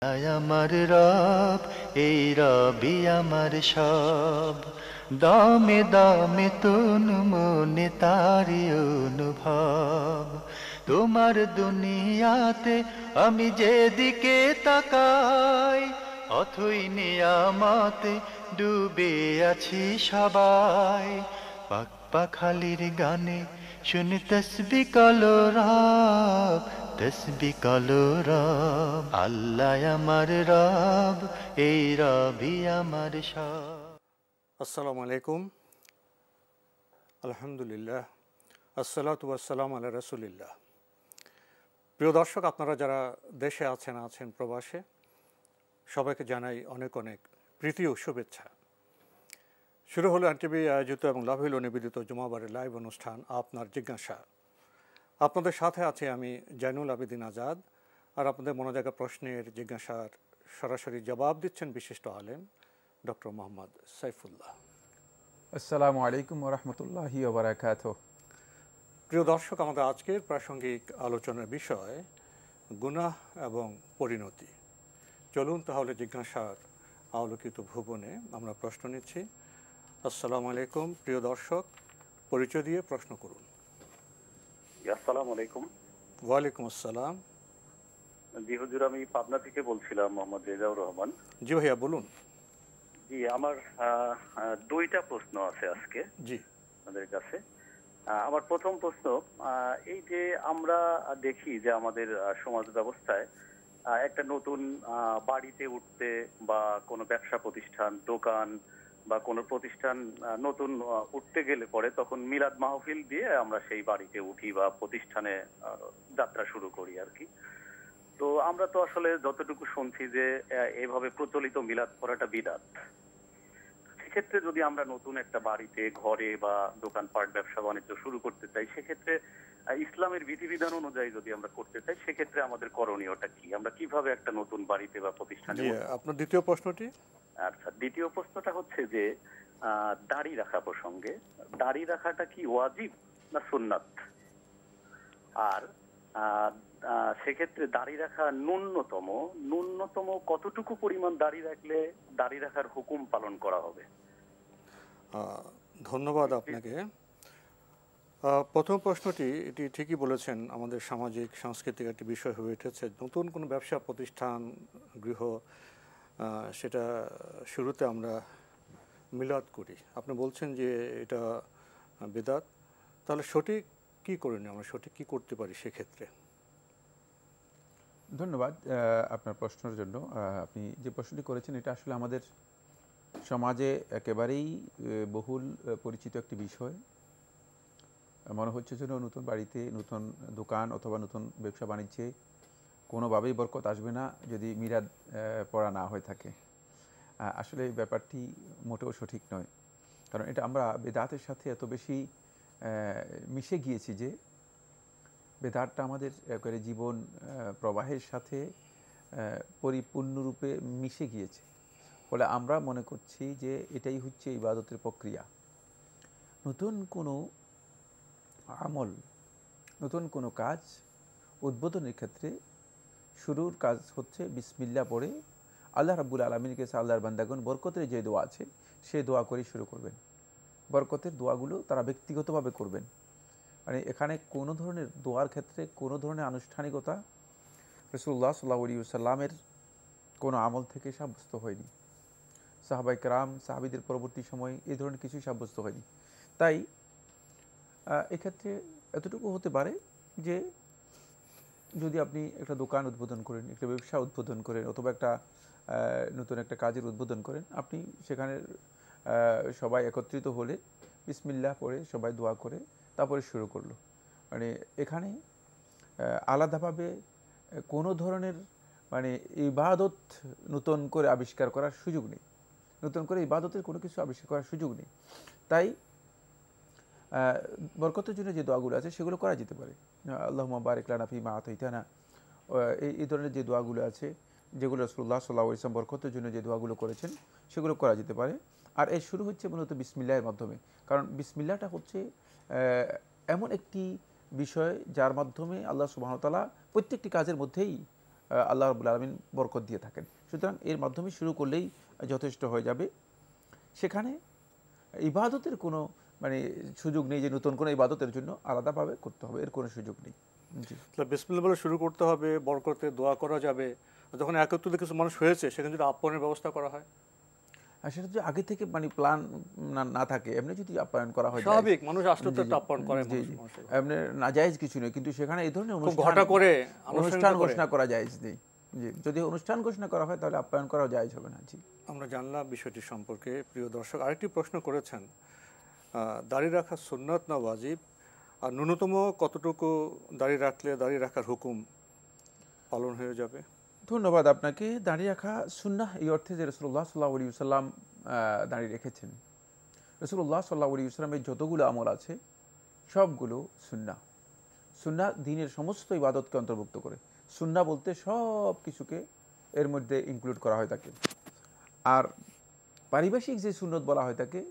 আয় আমার রব, এই রবি আমার সব, দামে দামে তুন মনে তারি অনুভব। তোমার দুনিয়াতে আমি যেদিকে তাকাই, অথই নিয়ামতে ডুবে আছি সবাই। পাক পাখালির গানে শুনি তসবি কলরব, তসবি কলরব। আল্লাহ আমার রব, এই রবি আমার সব। আসসালামু আলাইকুম, আলহামদুলিল্লাহ, আসসালাতু ওয়াসসালামু আলা রাসূলিল্লাহ। প্রিয় দর্শক, আপনারা যারা দেশে আছেন প্রবাসে, সবাইকে জানাই অনেক অনেক প্রীতি ও শুভেচ্ছা। শুরু হলো এনটিভি আয়োজিত এবং লাভহিল নিবেদিত জুমাবারের লাইভ অনুষ্ঠান আপনার জিজ্ঞাসা। আপনাদের সাথে আছে আমি জাইনুল আবেদিন আজাদ, আর আপনাদের মনোজাগা প্রশ্নের জিজ্ঞাসার সরাসরি জবাব দিচ্ছেন বিশিষ্ট আলেম ডক্টর মোহাম্মদ সাইফুল্লাহ। আসসালামু আলাইকুম ওয়া রাহমাতুল্লাহি ওয়া বারাকাতুহু। প্রিয় দর্শক, আমাদের আজকের প্রাসঙ্গিক আলোচনার বিষয় গুনাহ এবং পরিণতি। চলুন তাহলে জিজ্ঞাসার আলোকিত ভুবনে আমরা প্রশ্ন নিচ্ছি। আসসালামু আলাইকুম প্রিয় দর্শক, পরিচয় দিয়ে প্রশ্ন করুন। আসসালামু আলাইকুম। ওয়ালাইকুম আসসালাম। জি হুজুর, আমি পাবনা থেকে বলছিলাম, মোহাম্মদ রেজাউর রহমান। জি ভাইয়া বলুন। জি, আমার দুইটা প্রশ্ন আছে আজকে জি। আপনাদের কাছে। আমার প্রথম প্রশ্ন, এই যে আমরা দেখি যে আমাদের সমাজ ব্যবস্থায় একটা নতুন বাড়িতে উঠতে বা কোনো ব্যবসা প্রতিষ্ঠান, দোকান বা কোনো প্রতিষ্ঠান নতুন উঠতে গেলে পরে তখন মিলাদ মাহফিল দিয়ে আমরা সেই বাড়িতে উঠি বা প্রতিষ্ঠানে যাত্রা শুরু করি আর কি। তো আমরা তো আসলে যতটুকু শুনছি যে এভাবে প্রচলিত মিলাদ করাটা বিদআত। সেক্ষেত্রে যদি আমরা নতুন একটা বাড়িতে, ঘরে বা দোকানপাট, ব্যবসা বাণিজ্য শুরু করতে চাই, সেক্ষেত্রে ইসলামের বিধিবিধান অনুযায়ী যদি আমরা করতে চাই, সেক্ষেত্রে আমাদের করণীয়টা কি? আমরা কিভাবে একটা নতুন বাড়িতে বা প্রতিষ্ঠানে? আপনার দ্বিতীয় প্রশ্নটি? আচ্ছা, দ্বিতীয় প্রশ্নটা হচ্ছে যে দাড়ি রাখা প্রসঙ্গে, দাড়ি রাখাটা কি ওয়াজিব না সুন্নাত? আর সেক্ষেত্রে দাড়ি রাখা ন্যূনতম কতটুকু পরিমাণ দাড়ি রাখলে দাড়ি রাখার হুকুম পালন করা হবে? ধন্যবাদ আপনাকে। প্রথম প্রশ্নটি, এটি ঠিকই বলেছেন, আমাদের সামাজিক সাংস্কৃতিক একটি বিষয় হয়ে উঠেছে। নতুন কোনো ব্যবসা প্রতিষ্ঠান, গৃহ, সেটা শুরুতে আমরা মিলাদ করি। আপনি বলছেন যে এটা বিদআত, তাহলে সঠিক কি করণীয়, আমরা সঠিক কি করতে পারি সেক্ষেত্রে? ধন্যবাদ আপনার প্রশ্নের জন্য। আপনি যে প্রশ্নটি করেছেন এটা আসলে আমাদের সমাজে একেবারেই বহুল পরিচিত একটি বিষয়। মনে হচ্ছে যেন নতুন বাড়িতে, নতুন দোকান অথবা নতুন ব্যবসা বাণিজ্যে কোনোভাবেই বরকত আসবে না যদি মিলাদ পড়া না হয়ে থাকে। আসলে এই ব্যাপারটি মোটেও সঠিক নয়, কারণ এটা আমরা বেদাতের সাথে এত বেশি মিশে গিয়েছি যে বেদাতটা আমাদের একেবারে জীবন প্রবাহের সাথে পরিপূর্ণরূপে মিশে গিয়েছে। ফলে আমরা মনে করছি যে এটাই হচ্ছে ইবাদতের প্রক্রিয়া। নতুন কোনো আমল, নতুন কোনো কাজ উদ্বোধনের ক্ষেত্রে শুরুর কাজ হচ্ছে বিসমিল্লাহ পড়ে আল্লাহ রাব্বুল আলামিনের কাছে আল্লাহর বান্দাগণ বরকতের যে দোয়া আছে সেই দোয়া করে শুরু করবেন। বরকতের দোয়াগুলো তারা ব্যক্তিগতভাবে করবেন। মানে এখানে কোনো ধরনের দোয়ার ক্ষেত্রে কোনো ধরনের আনুষ্ঠানিকতা রাসূলুল্লাহ সাল্লাল্লাহু আলাইহি ওয়াসাল্লামের কোনো আমল থেকে সাব্যস্ত হয়নি। সাহাবায়ে কেরাম, সাহাবীদের পরবর্তী সময়ে এই ধরনের কিছুই সাব্যস্ত হয়নি। তাই এক্ষেত্রে এতটুকু হতে পারে যে যদি আপনি একটা দোকান উদ্বোধন করেন, একটা ব্যবসা উদ্বোধন করেন, অথবা একটা নতুন একটা কাজের উদ্বোধন করেন, আপনি সেখানে সবাই একত্রিত হলে বিসমিল্লাহ পড়ে সবাই দোয়া করে তারপরে শুরু করলো। মানে এখানে আলাদাভাবে কোনো ধরনের মানে ইবাদত নতুন করে আবিষ্কার করার সুযোগ নেই, নতুন করে ইবাদতের কোনো কিছু আবিষ্কার করার সুযোগ নেই। তাই বরকতের জন্য যে দোয়াগুলো আছে সেগুলো করা যেতে পারে। আল্লাহুম্মা বারিক লানা ফিমা আতাইতানা, এই ধরনের যে দোয়াগুলো আছে, যেগুলো রাসূলুল্লাহ সাল্লাল্লাহু আলাইহি ওয়াসাল্লাম বরকতের জন্য যে দোয়াগুলো করেছেন সেগুলো করা যেতে পারে। আর এর শুরু হচ্ছে মূলত বিসমিল্লাহের মাধ্যমে, কারণ বিসমিল্লাহটা হচ্ছে এমন একটি বিষয় যার মাধ্যমে আল্লাহ সুবহানাহু ওয়া তাআলা প্রত্যেকটি কাজের মধ্যেই আল্লাহ রাব্বুল আলামিন বরকত দিয়ে থাকেন। সুতরাং এর মাধ্যমে শুরু করলেই যথেষ্ট হয়ে যাবে। সেখানে ইবাদতের কোনো মানে সুযোগ নেই যে নতুন কোনো ইবাদতের জন্য আলাদাভাবে করতে হবে, এর কোনো সুযোগ নেই। জি, তাহলে বিসমিল্লাহ বলে শুরু করতে হবে, বরকতে দোয়া করা যাবে। যখন একত্রিত কিছু মানুষ হয়েছে সেখানে যদি আপ্যায়নের ব্যবস্থা করা হয়, আর সেটা যদি আগে থেকে মানে প্ল্যান না থাকে, এমনি যদি আপ্যায়ন করা হয় স্বাভাবিক মানুষ আসলে তো একটা আপ্যায়ন করে, জি জি, এমনি নাজায়েজ কিছু নেই, কিন্তু সেখানে এই ধরনের খুব ঘটা করে অনুষ্ঠান ঘোষণা করা জায়েজ নেই। জি, যদি অনুষ্ঠান ঘোষণা করা হয় তাহলে আপ্যায়ন করা জায়েজ হবে না। জি, আমরা জানলাম বিষয়টি সম্পর্কে। প্রিয় দর্শক, আরেকটি প্রশ্ন করেছেন, দাড়ি রাখা সুন্নাত না ওয়াজিব, আর ন্যূনতম কতটুকু দাড়ি রাখলে দাড়ি রাখার হুকুম পালন হয়ে যাবে? ধন্যবাদ আপনাকে। দাঁড়িয়ে রাখা সুন্নাহ এই অর্থে যে রাসূলুল্লাহ সাল্লাল্লাহু আলাইহি ওয়াসাল্লাম দাঁড়িয়ে রেখেছেন। রাসূলুল্লাহ সাল্লাল্লাহু আলাইহি ওয়াসাল্লামের যতগুলো আমল আছে সবগুলো সুন্নাহ। সুন্নাহ দ্বীনের সমস্ত ইবাদতকে অন্তর্ভুক্ত করে। সুন্নাহ বলতে সব কিছুকে এর মধ্যে ইনক্লুড করা হয় থাকে। আর পারিভাষিক যে সুন্নত বলা হয় থাকে,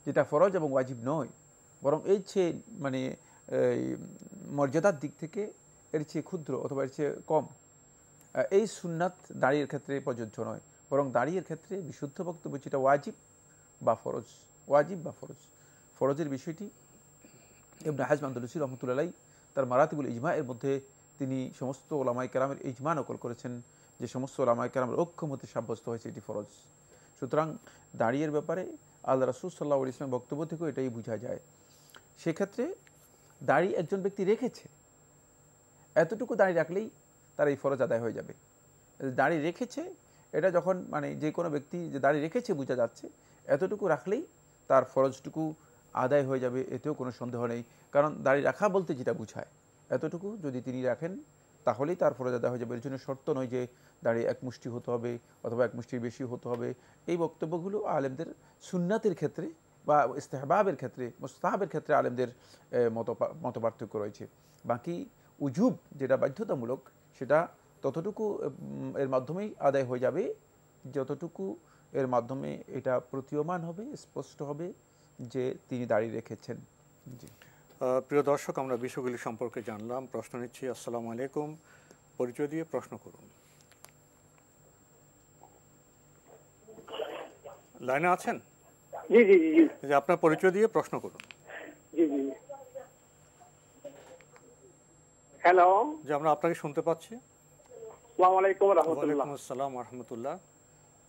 যেটা ফরজ এবং ওয়াজিব নয়, বরং এর চেয়ে মানে এই মর্যাদার দিক থেকে এর চেয়ে ক্ষুদ্র অথবা এর চেয়ে কম, এই সুন্নাত দাঁড়িয়ে ক্ষেত্রে প্রযোজ্য নয়, বরং দাঁড়িয়ে ক্ষেত্রে বিশুদ্ধ বক্তব্য যেটা ওয়াজিব বা ফরজ, ওয়াজিব বা ফরজ। ফরজের বিষয়টি ইবনে হাজম আন্দালুসি রহমতুল্লাহ আলাইহি তার মারাতিবুল ইজমা এর মধ্যে তিনি সমস্ত ওলামায়ে কেরামের ইজমা নকল করেছেন যে সমস্ত ওলামায়ে কেরামের ঐক্যমতে সাব্যস্ত হয়েছে এটি ফরজ। সুতরাং দাঁড়িয়ের ব্যাপারে আল্লাহ রাসূল সাল্লাল্লাহু আলাইহি ওয়াসাল্লামের বক্তব্য থেকেও এটাই বোঝা যায়। সেক্ষেত্রে দাড়ি একজন ব্যক্তি রেখেছে, এতটুকু দাড়ি রাখলেই তার এই ফরজ আদায় হয়ে যাবে। দাড়ি রেখেছে এটা যখন মানে যে কোনো ব্যক্তি যে দাড়ি রেখেছে বোঝা যাচ্ছে, এতটুকু রাখলেই তার ফরজটুকু আদায় হয়ে যাবে, এতেও কোনো সন্দেহ নেই। কারণ দাড়ি রাখা বলতে যেটা বোঝায়, এতটুকু যদি তিনি রাখেন তাহলেই তার ফরজ আদায় হয়ে যাবে। এর জন্য শর্ত নয় যে দাড়ি এক মুষ্টি হতে হবে অথবা এক মুষ্টির বেশি হতে হবে। এই বক্তব্যগুলো আলেমদের সুন্নাতের ক্ষেত্রে বা ইস্তেহবাবের ক্ষেত্রে, মুস্তাহাবের ক্ষেত্রে আলেমদের মত পার্থক্য রয়েছে। বাকি উজুব যেটা বাধ্যতামূলক সেটা ততটুকু এর মাধ্যমেই আদায় হয়ে যাবে যতটুকু এর মাধ্যমে এটা প্রতীয়মান হবে, স্পষ্ট হবে যে তিনি দাঁড়িয়ে রেখেছেন। জি, প্রিয় দর্শক, আমরা বিষয়গুলি সম্পর্কে জানলাম। প্রশ্ন নিচ্ছি। আসসালামু আলাইকুম, পরিচয় দিয়ে প্রশ্ন করুন। লাইনে আছেন? জি জি জি যে আপনার পরিচয় দিয়ে প্রশ্ন করুন। জি জি। হ্যালো, যে আমরা আপনাকে শুনতে পাচ্ছি। আসসালামু আলাইকুম ওয়া রাহমাতুল্লাহ। ওয়ালাইকুম আসসালাম ওয়া রাহমাতুল্লাহ।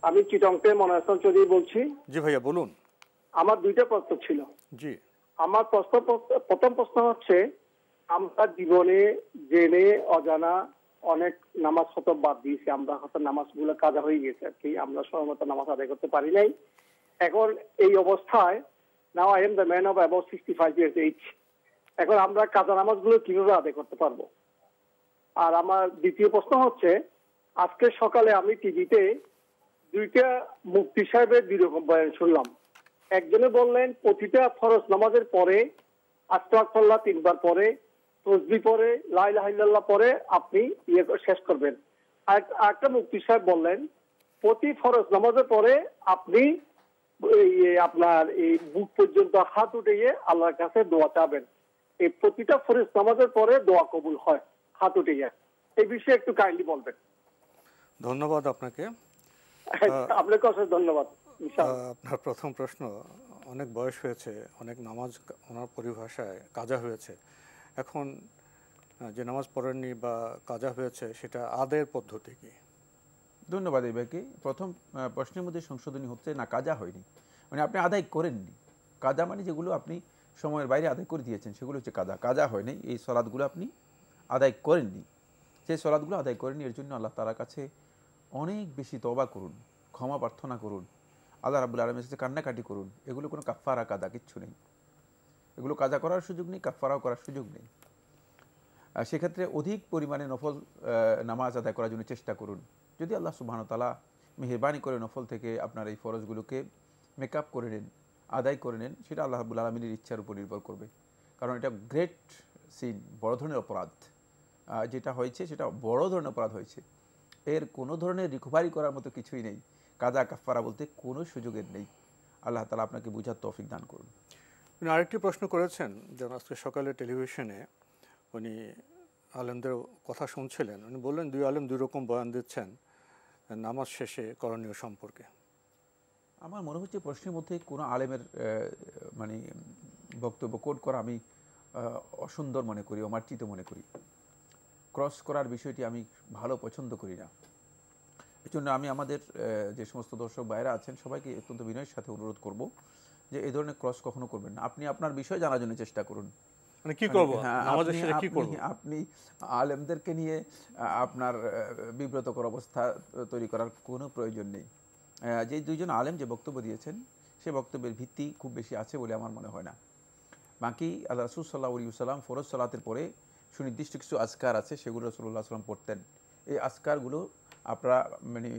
আমি চিটং থেকে মনোয়ার হাসান চৌধুরী বলছি। জি ভাইয়া বলুন। আমার দুইটা প্রশ্ন ছিল। জি, আমার প্রথম প্রশ্ন হচ্ছে, আমরা জীবনে জেনে অজানা অনেক নামাজ হয়তো বাদ দিয়েছি, আমরা হয়তো নামাজগুলো কাজা হয়ে গেছে আর কি, আমরা সময় মতো নামাজ আদায় করতে পারি নাই। এখন এই অবস্থায়, now I am the man of about 65 years age, এখন আমরা কাজা নামাজগুলো কিভাবে আদায় করতে পারবো? আর আমার দ্বিতীয় প্রশ্ন হচ্ছে, আজকে সকালে আমি টিভিতে দুইটা মুফতি সাহেবের দুই রকম বয়ান শুনলাম। একজনে বললেন প্রতিটা ফরজ নামাজের পরে আস্তাগফিরুল্লাহ 3 বার পরে, তাসবিহ পরে, লা ইলাহা ইল্লাল্লাহ পরে আপনি শেষ করবেন। আর একটা মুফতি সাহেব বললেন প্রতি ফরজ নামাজের পরে আপনি আপনার এই বুক পর্যন্ত হাত উঠিয়ে আল্লাহর কাছে দোয়া চাবেন। এই প্রতিটা ফরজ নামাজের পরে দোয়া কবুল হয় হাত উঠিয়ে। এই বিষয়ে একটু কাইন্ডলি বলবেন। ধন্যবাদ আপনাকে। আপনাকে অশেষ ধন্যবাদ। আপনার প্রথম প্রশ্ন, অনেক বয়স হয়েছে, অনেক নামাজ ওনার পরিভাষায় কাজা হয়েছে। এখন যে নামাজ পড়েননি বা কাজা হয়েছে সেটা আদায়ের পদ্ধতি কি? ধন্যবাদ এই ভাইকে। প্রথম প্রশ্নের মধ্যে সংশোধনী হচ্ছে না, কাজা হয়নি, মানে আপনি আদায় করেননি। কাজা মানে যেগুলো আপনি সময়ের বাইরে আদায় করে দিয়েছেন সেগুলো হচ্ছে কাজা। কাজা হয়নি এই সলাৎগুলো আপনি আদায় করেননি। সেই সলাৎগুলো আদায় করেননি, এর জন্য আল্লাহ তাআলার কাছে অনেক বেশি তওবা করুন, ক্ষমা প্রার্থনা করুন, আল্লাহ রাব্বুল আলামিনের কাছে কান্নাকাটি করুন। এগুলো কোনো কাফফারা কাদা কিচ্ছু নেই, এগুলো কাজা করার সুযোগ নেই, কাফফারাও করার সুযোগ নেই। সেক্ষেত্রে অধিক পরিমাণে নফল নামাজ আদায় করার জন্য চেষ্টা করুন। যদি আল্লাহ সুবহানাহু ওয়া তাআলা মেহেরবানি করে নফল থেকে আপনার এই ফরজগুলোকে মেকআপ করে নেন, আদায় করে নেন, সেটা আল্লাহ রাব্বুল আলামিনের ইচ্ছার উপর নির্ভর করবে। কারণ এটা গ্রেট সিন, বড় ধরনের অপরাধ যেটা হয়েছে, সেটা বড় ধরনের অপরাধ হয়েছে। এর কোনো ধরনের রিকভারি করার মতো কিছুই নেই। কাজা কাফফারা বলতে কোনো সুযোগের নেই। আল্লাহ তাআলা আপনাকে বুঝার তৌফিক দান করুন। উনি আরেকটি প্রশ্ন করেছেন, যেন আজকে সকালে টেলিভিশনে উনি আলেমদের কথা শুনছিলেন, উনি বললেন দুই আলেম দুই রকম বয়ান দিচ্ছেন নামাজ শেষে করণীয় সম্পর্কে। আমার মনে হচ্ছে প্রশ্নের মধ্যে কোনো আলেমের মানে বক্তব্য কোট করা আমি অসুন্দর মনে করি, অমার্জিত মনে করি। ক্রস করার বিষয়টি আমি ভালো পছন্দ করি না। এই জন্য আমি আমাদের যে সমস্ত দর্শক ভাইরা আছেন সবাইকে অত্যন্ত বিনয়ের সাথে অনুরোধ করব যে এই ধরনের ক্রস কখনো করবেন না। আপনি আপনার বিষয় জানার জন্য চেষ্টা করুন। মানে কি করব, নামাজের শেষে কি করব? আপনি আলেমদেরকে নিয়ে আপনার বিব্রতকর অবস্থা তৈরি করার কোনো প্রয়োজন নেই। যে দুইজন আলেম যে বক্তব্য দিয়েছেন সে বক্তব্যের ভিত্তি খুব বেশি আছে বলে আমার মনে হয় না। বাকি আল্লাহ রাসূল সাল্লাল্লাহু আলাইহি ওয়াসাল্লাম ফরজ সালাতের পরে সুনির্দিষ্ট কিছু আজকার আছে, সেগুলো রাসূলুল্লাহ সাল্লাম পড়তেন। এই আজকারগুলো আপনারা মানে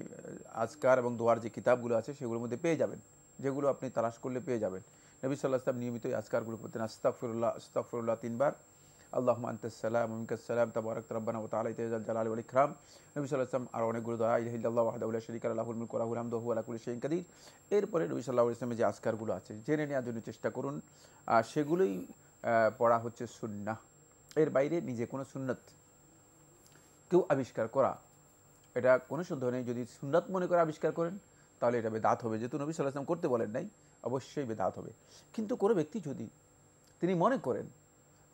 আজকার এবং দোয়ার যে কিতাবগুলো আছে সেগুলোর মধ্যে পেয়ে যাবেন, যেগুলো আপনি তালাশ করলে পেয়ে যাবেন। নবী সাল্লাল্লাহু আলাইহি ওয়াসাল্লাম নিয়মিত এই আজকারগুলো করতেন। আস্তাগফিরুল্লাহ আস্তাগফিরুল্লাহ 3 বার, আল্লাহুম্মা আনতাস সালাম ওয়া মিনকাস সালাম তাবারাকতা রাব্বানা ওয়া তাআলা ইতাজাল জালালি ওয়াল ইকরাম। নবী সাল্লাল্লাহু আলাইহি ওয়াসাল্লাম আর অনেকগুলো দোয়া, ইলাহা ইল্লাল্লাহু ওয়াহদাহু লা শারীকা লাহু লাহুল মুলকু ওয়া লাহুল হামদু ওয়া হুয়া আলা কুল্লি শাইইন কাদির। এরপরে নবী সাল্লাল্লাহু আলাইহি ওয়াসাল্লামের যে আজকারগুলো আছে জেনে নেওয়ার জন্য চেষ্টা করুন। সেগুলোই পড়া হচ্ছে সুন্নাহ। এর বাইরে নিজে কোনো সুন্নাত কেউ আবিষ্কার করা, এটা কোনো সন্দেহ নেই। যদি সুন্নাত মনে করে আবিষ্কার করেন তাহলে এটা বেদাত হবে। যেহেতু নবী সাল্লাল্লাহু আলাইহি ওয়াসাল্লাম করতে বলেন নাই, অবশ্যই বেদাত হবে। কিন্তু কোনো ব্যক্তি যদি তিনি মনে করেন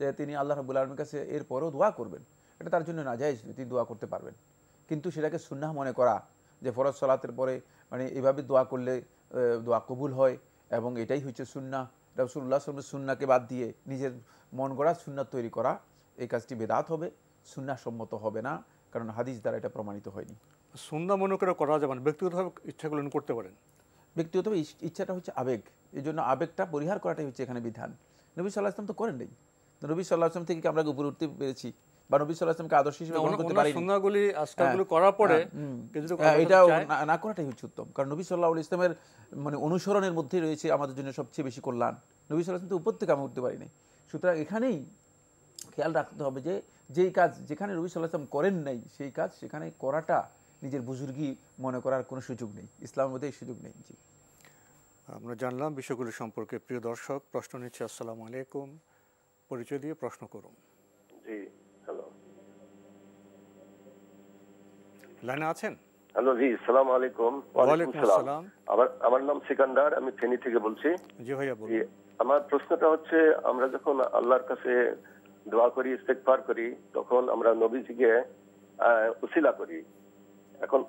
যে তিনি আল্লাহ রাব্বুল আলামিনের কাছে এরপরও দোয়া করবেন, এটা তার জন্য নাজায়েজ, তিনি দোয়া করতে পারবেন। কিন্তু সেটাকে সুন্নাহ মনে করা যে ফরজ সালাতের পরে মানে এভাবে দোয়া করলে দোয়া কবুল হয় এবং এটাই হচ্ছে সুন্নাহ, রাসূলুল্লাহ সাল্লাল্লাহু আলাইহি ওয়াসাল্লামের সুন্নাহকে বাদ দিয়ে নিজের মন গড়া সুন্নাত তৈরি করা, এই কাজটি বেদাত হবে, সুন্নাহ সম্মত হবে না, কারণ হাদিস দ্বারা এটা প্রমাণিত হয়নি। সুন্নাহ মনে করে করা যাবে না, ব্যক্তিগতভাবে ইচ্ছাগুলো করতে পারেন। ব্যক্তিগতভাবে ইচ্ছাটা হচ্ছে আবেগ, এই জন্য আবেগটা পরিহার করাটাই হচ্ছে এখানে বিধান। নবী সাল্লাল্লাহু আলাইহি ওয়াসাল্লাম তো করেন নাই। নবী সাল্লাল্লাহু আলাইহি ওয়াসাল্লাম থেকে কি আমরা উপরে উঠতে পেরেছি বা নবী সাল্লাল্লাহু আলাইহি ওয়াসাল্লামকে আদর্শ হিসেবে গ্রহণ করতে পারি? সুন্নাহগুলি আজকারগুলো করার পরে এটা না করাটাই হচ্ছে উত্তম, কারণ নবী সাল্লাল্লাহু আলাইহি ওয়াসাল্লামের মানে অনুসরণের মধ্যে রয়েছে আমাদের জন্য সবচেয়ে বেশি কল্যাণ। নবী সাল্লাল্লাহু আলাইহি ওয়াসাল্লাম তো উপর থেকে আমরা উঠতে পারি নাই। সুতরাং এখানেই খেয়াল রাখতে হবে যে যেই কাজ যেখানে নবী সাল্লাল্লাহু আলাইহি ওয়াসাল্লাম করেন নাই সেই কাজ সেখানে করাটা নিজের বুজুর্গি মনে করার কোনো সুযোগ নেই, ইসলামের মধ্যে এই সুযোগ নেই। জি, আমরা জানলাম বিষয়গুলি সম্পর্কে। প্রিয় দর্শক, প্রশ্ন নিচ্ছে। আসসালামু আলাইকুম, পরিচয় দিয়ে প্রশ্ন করুন। জি, হ্যালো, লাইনে আছেন? হ্যালো, জি, আসসালামু আলাইকুম। ওয়ালাইকুম আসসালাম। আমার নাম সিকান্দার, আমি ফেনী থেকে বলছি। জি ভাইয়া বলুন। আমার প্রশ্নটা হচ্ছে, আমরা যখন আল্লাহর কাছে দোয়া করি, ইস্তেগফার করি, তখন আমরা নবীজিকে উসিলা করি। এখন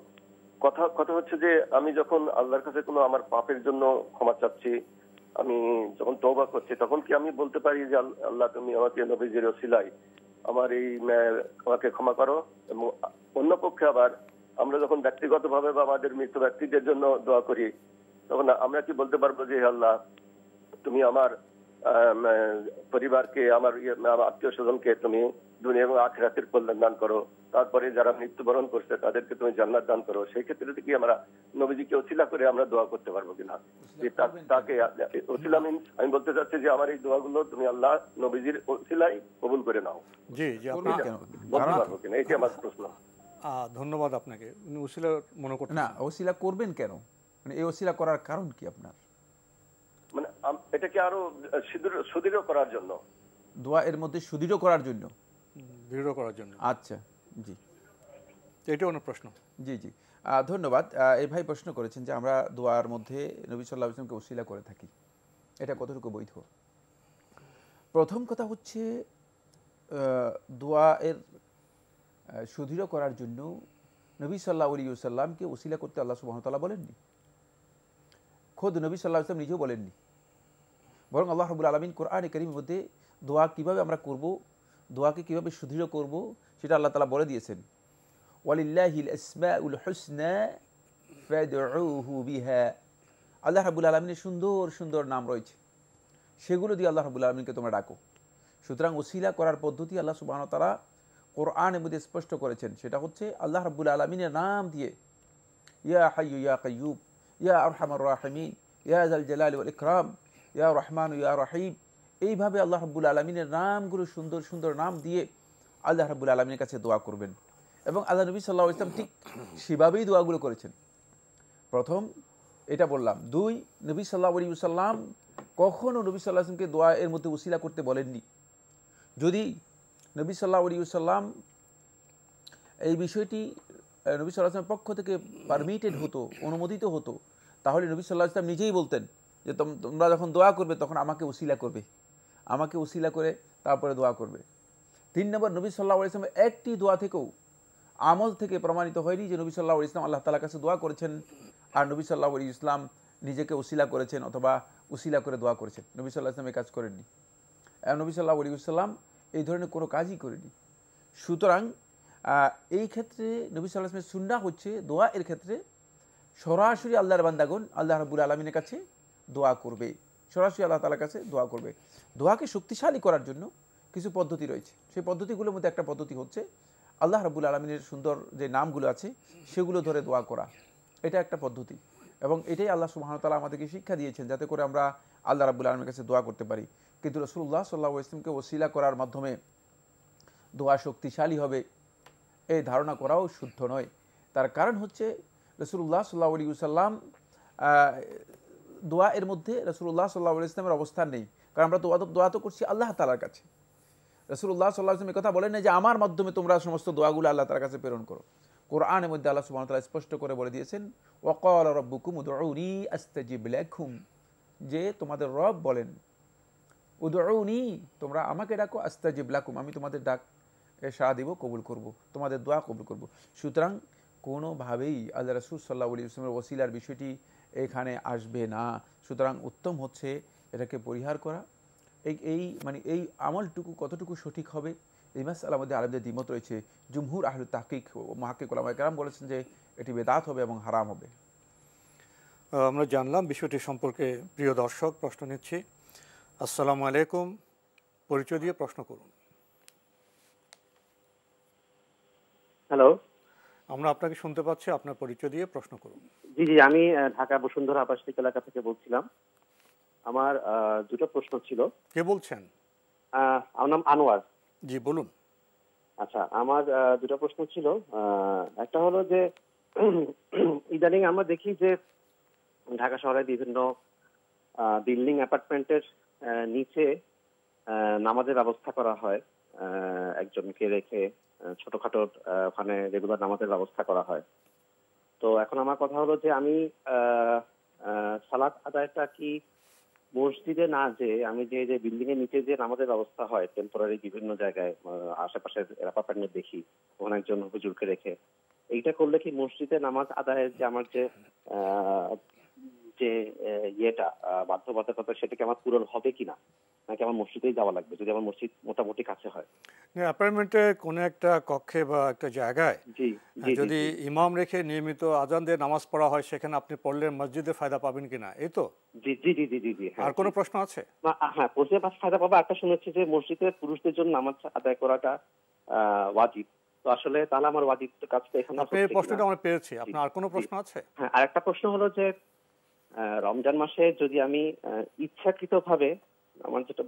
কথা হচ্ছে যে আমি যখন আল্লাহর কাছে কোনো আমার পাপের জন্য ক্ষমা চাচ্ছি, আমি যখন তওবা করছি, তখন কি আমি বলতে পারি যে আল্লাহ তুমি আমাকে নবীজির ওসিলায় আমাকে ক্ষমা করো? এবং অন্য পক্ষে আবার আমরা যখন ব্যক্তিগতভাবে বা আমাদের মৃত ব্যক্তিদের জন্য দোয়া করি, তখন আমরা কি বলতে পারবো যে আল্লাহ তুমি আমার পরিবারকে, আমার আত্মীয় স্বজনকে তুমি দুনিয়া এবং আখিরাতের কল্যাণ দান করো, তারপরে যারা মৃত্যুবরণ করছে তাদেরকে তুমি জান্নাত দান করো? সেই ক্ষেত্রে কি আমরা নবীজিকে ওসিলা করে আমরা দোয়া করতে পারবো কিনা? তাকে ওসিলা মিনস আমি বলতে চাচ্ছি যে আমার এই দোয়াগুলো তুমি আল্লাহ নবীজির ওসিলাই কবুল করে নাও। জি জি, বলতে পারবো কিনা, এটি আমার প্রশ্ন। ধন্যবাদ আপনাকে। উনি ওসিলা মনে করতেন না, ওসিলা করবেন কেন? মানে এই ওসিলা করার কারণ কি আপনার? মানে এটাকে আরো সুদৃঢ় করার জন্য, দোয়া এর মধ্যে সুদৃঢ় করার জন্য, দৃঢ় করার জন্য। আচ্ছা, জি, এটা অনেক প্রশ্ন। জি জি, ধন্যবাদ। এই ভাই প্রশ্ন করেছেন যে আমরা দোয়ার মধ্যে নবী সাল্লাল্লাহু আলাইহি ওয়াসাল্লামকে ওসিলা করে থাকি, এটা কতটুকু বৈধ? প্রথম কথা হচ্ছে দোয়া এর সুদৃঢ় করার জন্য নবী সাল্লাল্লাহু আলাইহি ওয়াসাল্লামকে ওসিলা করতে আল্লাহ সুবহানাহু ওয়া তাআলা বলেননি, খোদ নবী সাল্লাল্লাহু আলাইহি ওয়াসাল্লাম নিজেও বলেননি। বরং আল্লাহ রাব্বুল আলামিন কোরআনে কারীমের মধ্যে দোয়া কিভাবে আমরা করব, দোয়াকে কিভাবে সুদৃঢ় করব সেটা আল্লাহ তাআলা বলে দিয়েছেন। ওয়ালিল্লাহিল আসমাউল হুসনা ফাদউহু বিহা। আল্লাহ রাব্বুল আলামিনের সুন্দর সুন্দর নাম রয়েছে, সেগুলো দিয়ে আল্লাহ রাব্বুল আলামিনকে তোমরা ডাকো। সুতরাং ওসিলা করার পদ্ধতি আল্লাহ সুবহানাহু ওয়া তাআলা কোরআনের মধ্যে স্পষ্ট করেছেন, সেটা হচ্ছে আল্লাহ রাব্বুল আলামিনের নাম দিয়ে, ইয়া হাইয়্যু ইয়া কাইয়্যুম, ইয়া আরহামার রাহিমিন, ইয়া যাল জালালি ওয়াল ইকরাম, ইয়া রহমান ইয়া রহিম। এইভাবে আল্লাহ রাব্বুল আলামিনের নামগুলো সুন্দর সুন্দর নাম দিয়ে আল্লাহ রাব্বুল আলামিনের কাছে দোয়া করবেন। এবং আল্লাহ নবী সাল্লাল্লাহু আলাইহি ওয়াসাল্লাম ঠিক সেভাবেই দোয়াগুলো করেছেন। প্রথম এটা বললাম। দুই, নবী সাল্লাল্লাহু আলাইহি ওয়াসাল্লাম কখনও নবী সাল্লাল্লাহু আলাইহি ওয়াসাল্লামকে দোয়া এর মধ্যে ওসিলা করতে বলেননি। যদি নবী সাল্লাল্লাহু আলাইহি ওয়াসাল্লাম এই বিষয়টি নবী সাল্লাল্লাহু আলাইহি ওয়াসাল্লামের পক্ষ থেকে পারমিটেড হতো, অনুমোদিত হতো, তাহলে নবী সাল্লাল্লাহু আলাইহি ওয়াসাল্লাম নিজেই বলতেন যে তোমরা যখন দোয়া করবে তখন আমাকে ওসিলা করবে, আমাকে ওসিলা করে তারপরে দোয়া করবে। 3 নম্বর, নবী সাল্লাল্লাহু আলাইহি ওয়াসাল্লাম একটি দোয়া থেকেও আমল থেকে প্রমাণিত হয়নি যে নবী সাল্লাল্লাহু আলাইহি ওয়াসাল্লাম আল্লাহ তাআলার কাছে দোয়া করেছেন আর নবী সাল্লাল্লাহু আলাইহি ওয়াসাল্লাম নিজেকে ওসিলা করেছেন অথবা ওসিলা করে দোয়া করেছেন। নবী সাল্লাল্লাহু আলাইহি ওয়াসাল্লাম এই কাজ করেননি, নবী সাল্লাল্লাহু আলাইহি ওয়াসাল্লাম এই ধরনের কোনো কাজই করেনি। সুতরাং এই ক্ষেত্রে নবী সাল্লাল্লাহু আলাইহি ওয়াসাল্লামের সুন্নাহ হচ্ছে দোয়া এর ক্ষেত্রে সরাসরি আল্লাহর বান্দাগণ আল্লাহ রাব্বুল আলামিনের কাছে দোয়া করবে, সরাসরি আল্লাহ তাআলার কাছে দোয়া করবে। দোয়াকে শক্তিশালী করার জন্য কিছু পদ্ধতি রয়েছে, সেই পদ্ধতিগুলোর মধ্যে একটা পদ্ধতি হচ্ছে আল্লাহ রাব্বুল আলামিনের সুন্দর যে নামগুলো আছে সেগুলো ধরে দোয়া করা, এটা একটা পদ্ধতি এবং এটাই আল্লাহ সুবহানাহু ওয়া তাআলা আমাদেরকে শিক্ষা দিয়েছেন যাতে করে আমরা আল্লাহ রাব্বুল আলামিনের কাছে দোয়া করতে পারি। কিন্তু রাসূলুল্লাহ সাল্লাল্লাহু আলাইহি ওয়াসাল্লামকে ওসিলা করার মাধ্যমে দোয়া শক্তিশালী হবে এই ধারণা করাও শুদ্ধ নয়। তার কারণ হচ্ছে রাসূলুল্লাহ সাল্লাল্লাহু আলাইহি ওয়াসাল্লাম দোয়া এর মধ্যে রাসূলুল্লাহ সাল্লাল্লাহু আলাইহি ওয়াসাল্লামের অবস্থান নেই, কারণ আমরা দোয়া তো করছি আল্লাহ তাআলার কাছে। রাসূলুল্লাহ সাল্লাল্লাহু আলাইহি ওয়াসাল্লাম এই কথা বলেন না যে আমার মাধ্যমে তোমরা সমস্ত দোয়াগুলো আল্লাহ তাআলার কাছে প্রেরণ করো। কোরআনের মধ্যে আল্লাহ সুবহানাহু ওয়া তাআলা স্পষ্ট করে বলে দিয়েছেন ওয়াকালা রাব্বুকুম উদউনি আস্তাজিব লাকুম, যে তোমাদের রব বলেন উদউনি, তোমরা আমাকে ডাকো, আস্তাজিব লাকুম, আমি তোমাদের ডাক সাড়া দিব, কবুল করব, তোমাদের দোয়া কবুল করব। সুতরাং কোনোভাবেই আল্লাহ রাসূল সাল্লাল্লাহু আলাইহি ওয়াসাল্লামের ওসিলার বিষয়টি এখানে আসবে না। সুতরাং উত্তম হচ্ছে এটাকে পরিহার করা। এই আমলটুকু কতটুকু সঠিক হবে এই মাসআলার মধ্যে আলেমদের দ্বিমত রয়েছে। জুমহুর আহলুত তাহকিক মুহাক্কিক উলামায়ে কেরাম বলেছেন যে এটি বেদাত হবে এবং হারাম হবে। আমরা জানলাম বিষয়টি সম্পর্কে। প্রিয় দর্শক, প্রশ্ন নিচ্ছি। আসসালামু আলাইকুম, পরিচয় দিয়ে প্রশ্ন করুন। হ্যালো, আমরা আপনাকে শুনতে পাচ্ছি, আপনার পরিচয় দিয়ে প্রশ্ন করুন। জি জি, আমি ঢাকা বসুন্ধরা আবাসিক এলাকা থেকে বলছিলাম। আমার দুটো প্রশ্ন ছিল। কে বলছেন? আমার নাম আনোয়ার। জি বলুন। আচ্ছা, আমার দুটো প্রশ্ন ছিল। একটা হলো যে ইদানিং আমরা দেখি যে ঢাকা শহরে বিভিন্ন বিল্ডিং অ্যাপার্টমেন্টের নিচে নামাজের ব্যবস্থা করা হয়, একজনকে রেখে ছোটখাটো ওখানে রেগুলার নামাজের ব্যবস্থা করা হয়। তো এখন আমার কথা হলো যে আমি সালাত আদায়টা কি মসজিদে না যে আমি যে বিল্ডিং এর নিচে যে নামাজের ব্যবস্থা হয় টেম্পোরারি বিভিন্ন জায়গায় আশেপাশের অ্যাপার্টমেন্ট দেখি ওখানে একজন হুজুরকে রেখে, এইটা করলে কি মসজিদে নামাজ আদায়ের যে আমার যে ইয়েটা বাধ্যবাধকতা সেটা কি আমার পূরণ হবে কিনা, নাকি আমার মসজিদেই যাওয়া লাগবে যদি আমার মসজিদ মোটামুটি কাছে হয়? অ্যাপার্টমেন্টে কোনো একটা কক্ষে বা একটা জায়গায় যদি ইমাম রেখে নিয়মিত আজান দিয়ে নামাজ পড়া হয় সেখানে আপনি পড়লে মসজিদে ফায়দা পাবেন কিনা, এই তো? জি জি জি জি জি জি। আর কোনো প্রশ্ন আছে? হ্যাঁ, মসজিদে ফায়দা পাবো। একটা শুনেছি যে মসজিদে পুরুষদের জন্য নামাজ আদায় করাটা ওয়াজিব। তো আসলে তাহলে আমার ওয়াজিব কাজটা এখানে আপনি এই প্রশ্নটা আমরা পেয়েছি। আপনার আর কোনো প্রশ্ন আছে? হ্যাঁ, আর একটা প্রশ্ন হলো যে রমজান মাসে যদি আমি ইচ্ছাকৃতভাবে আমার যেটা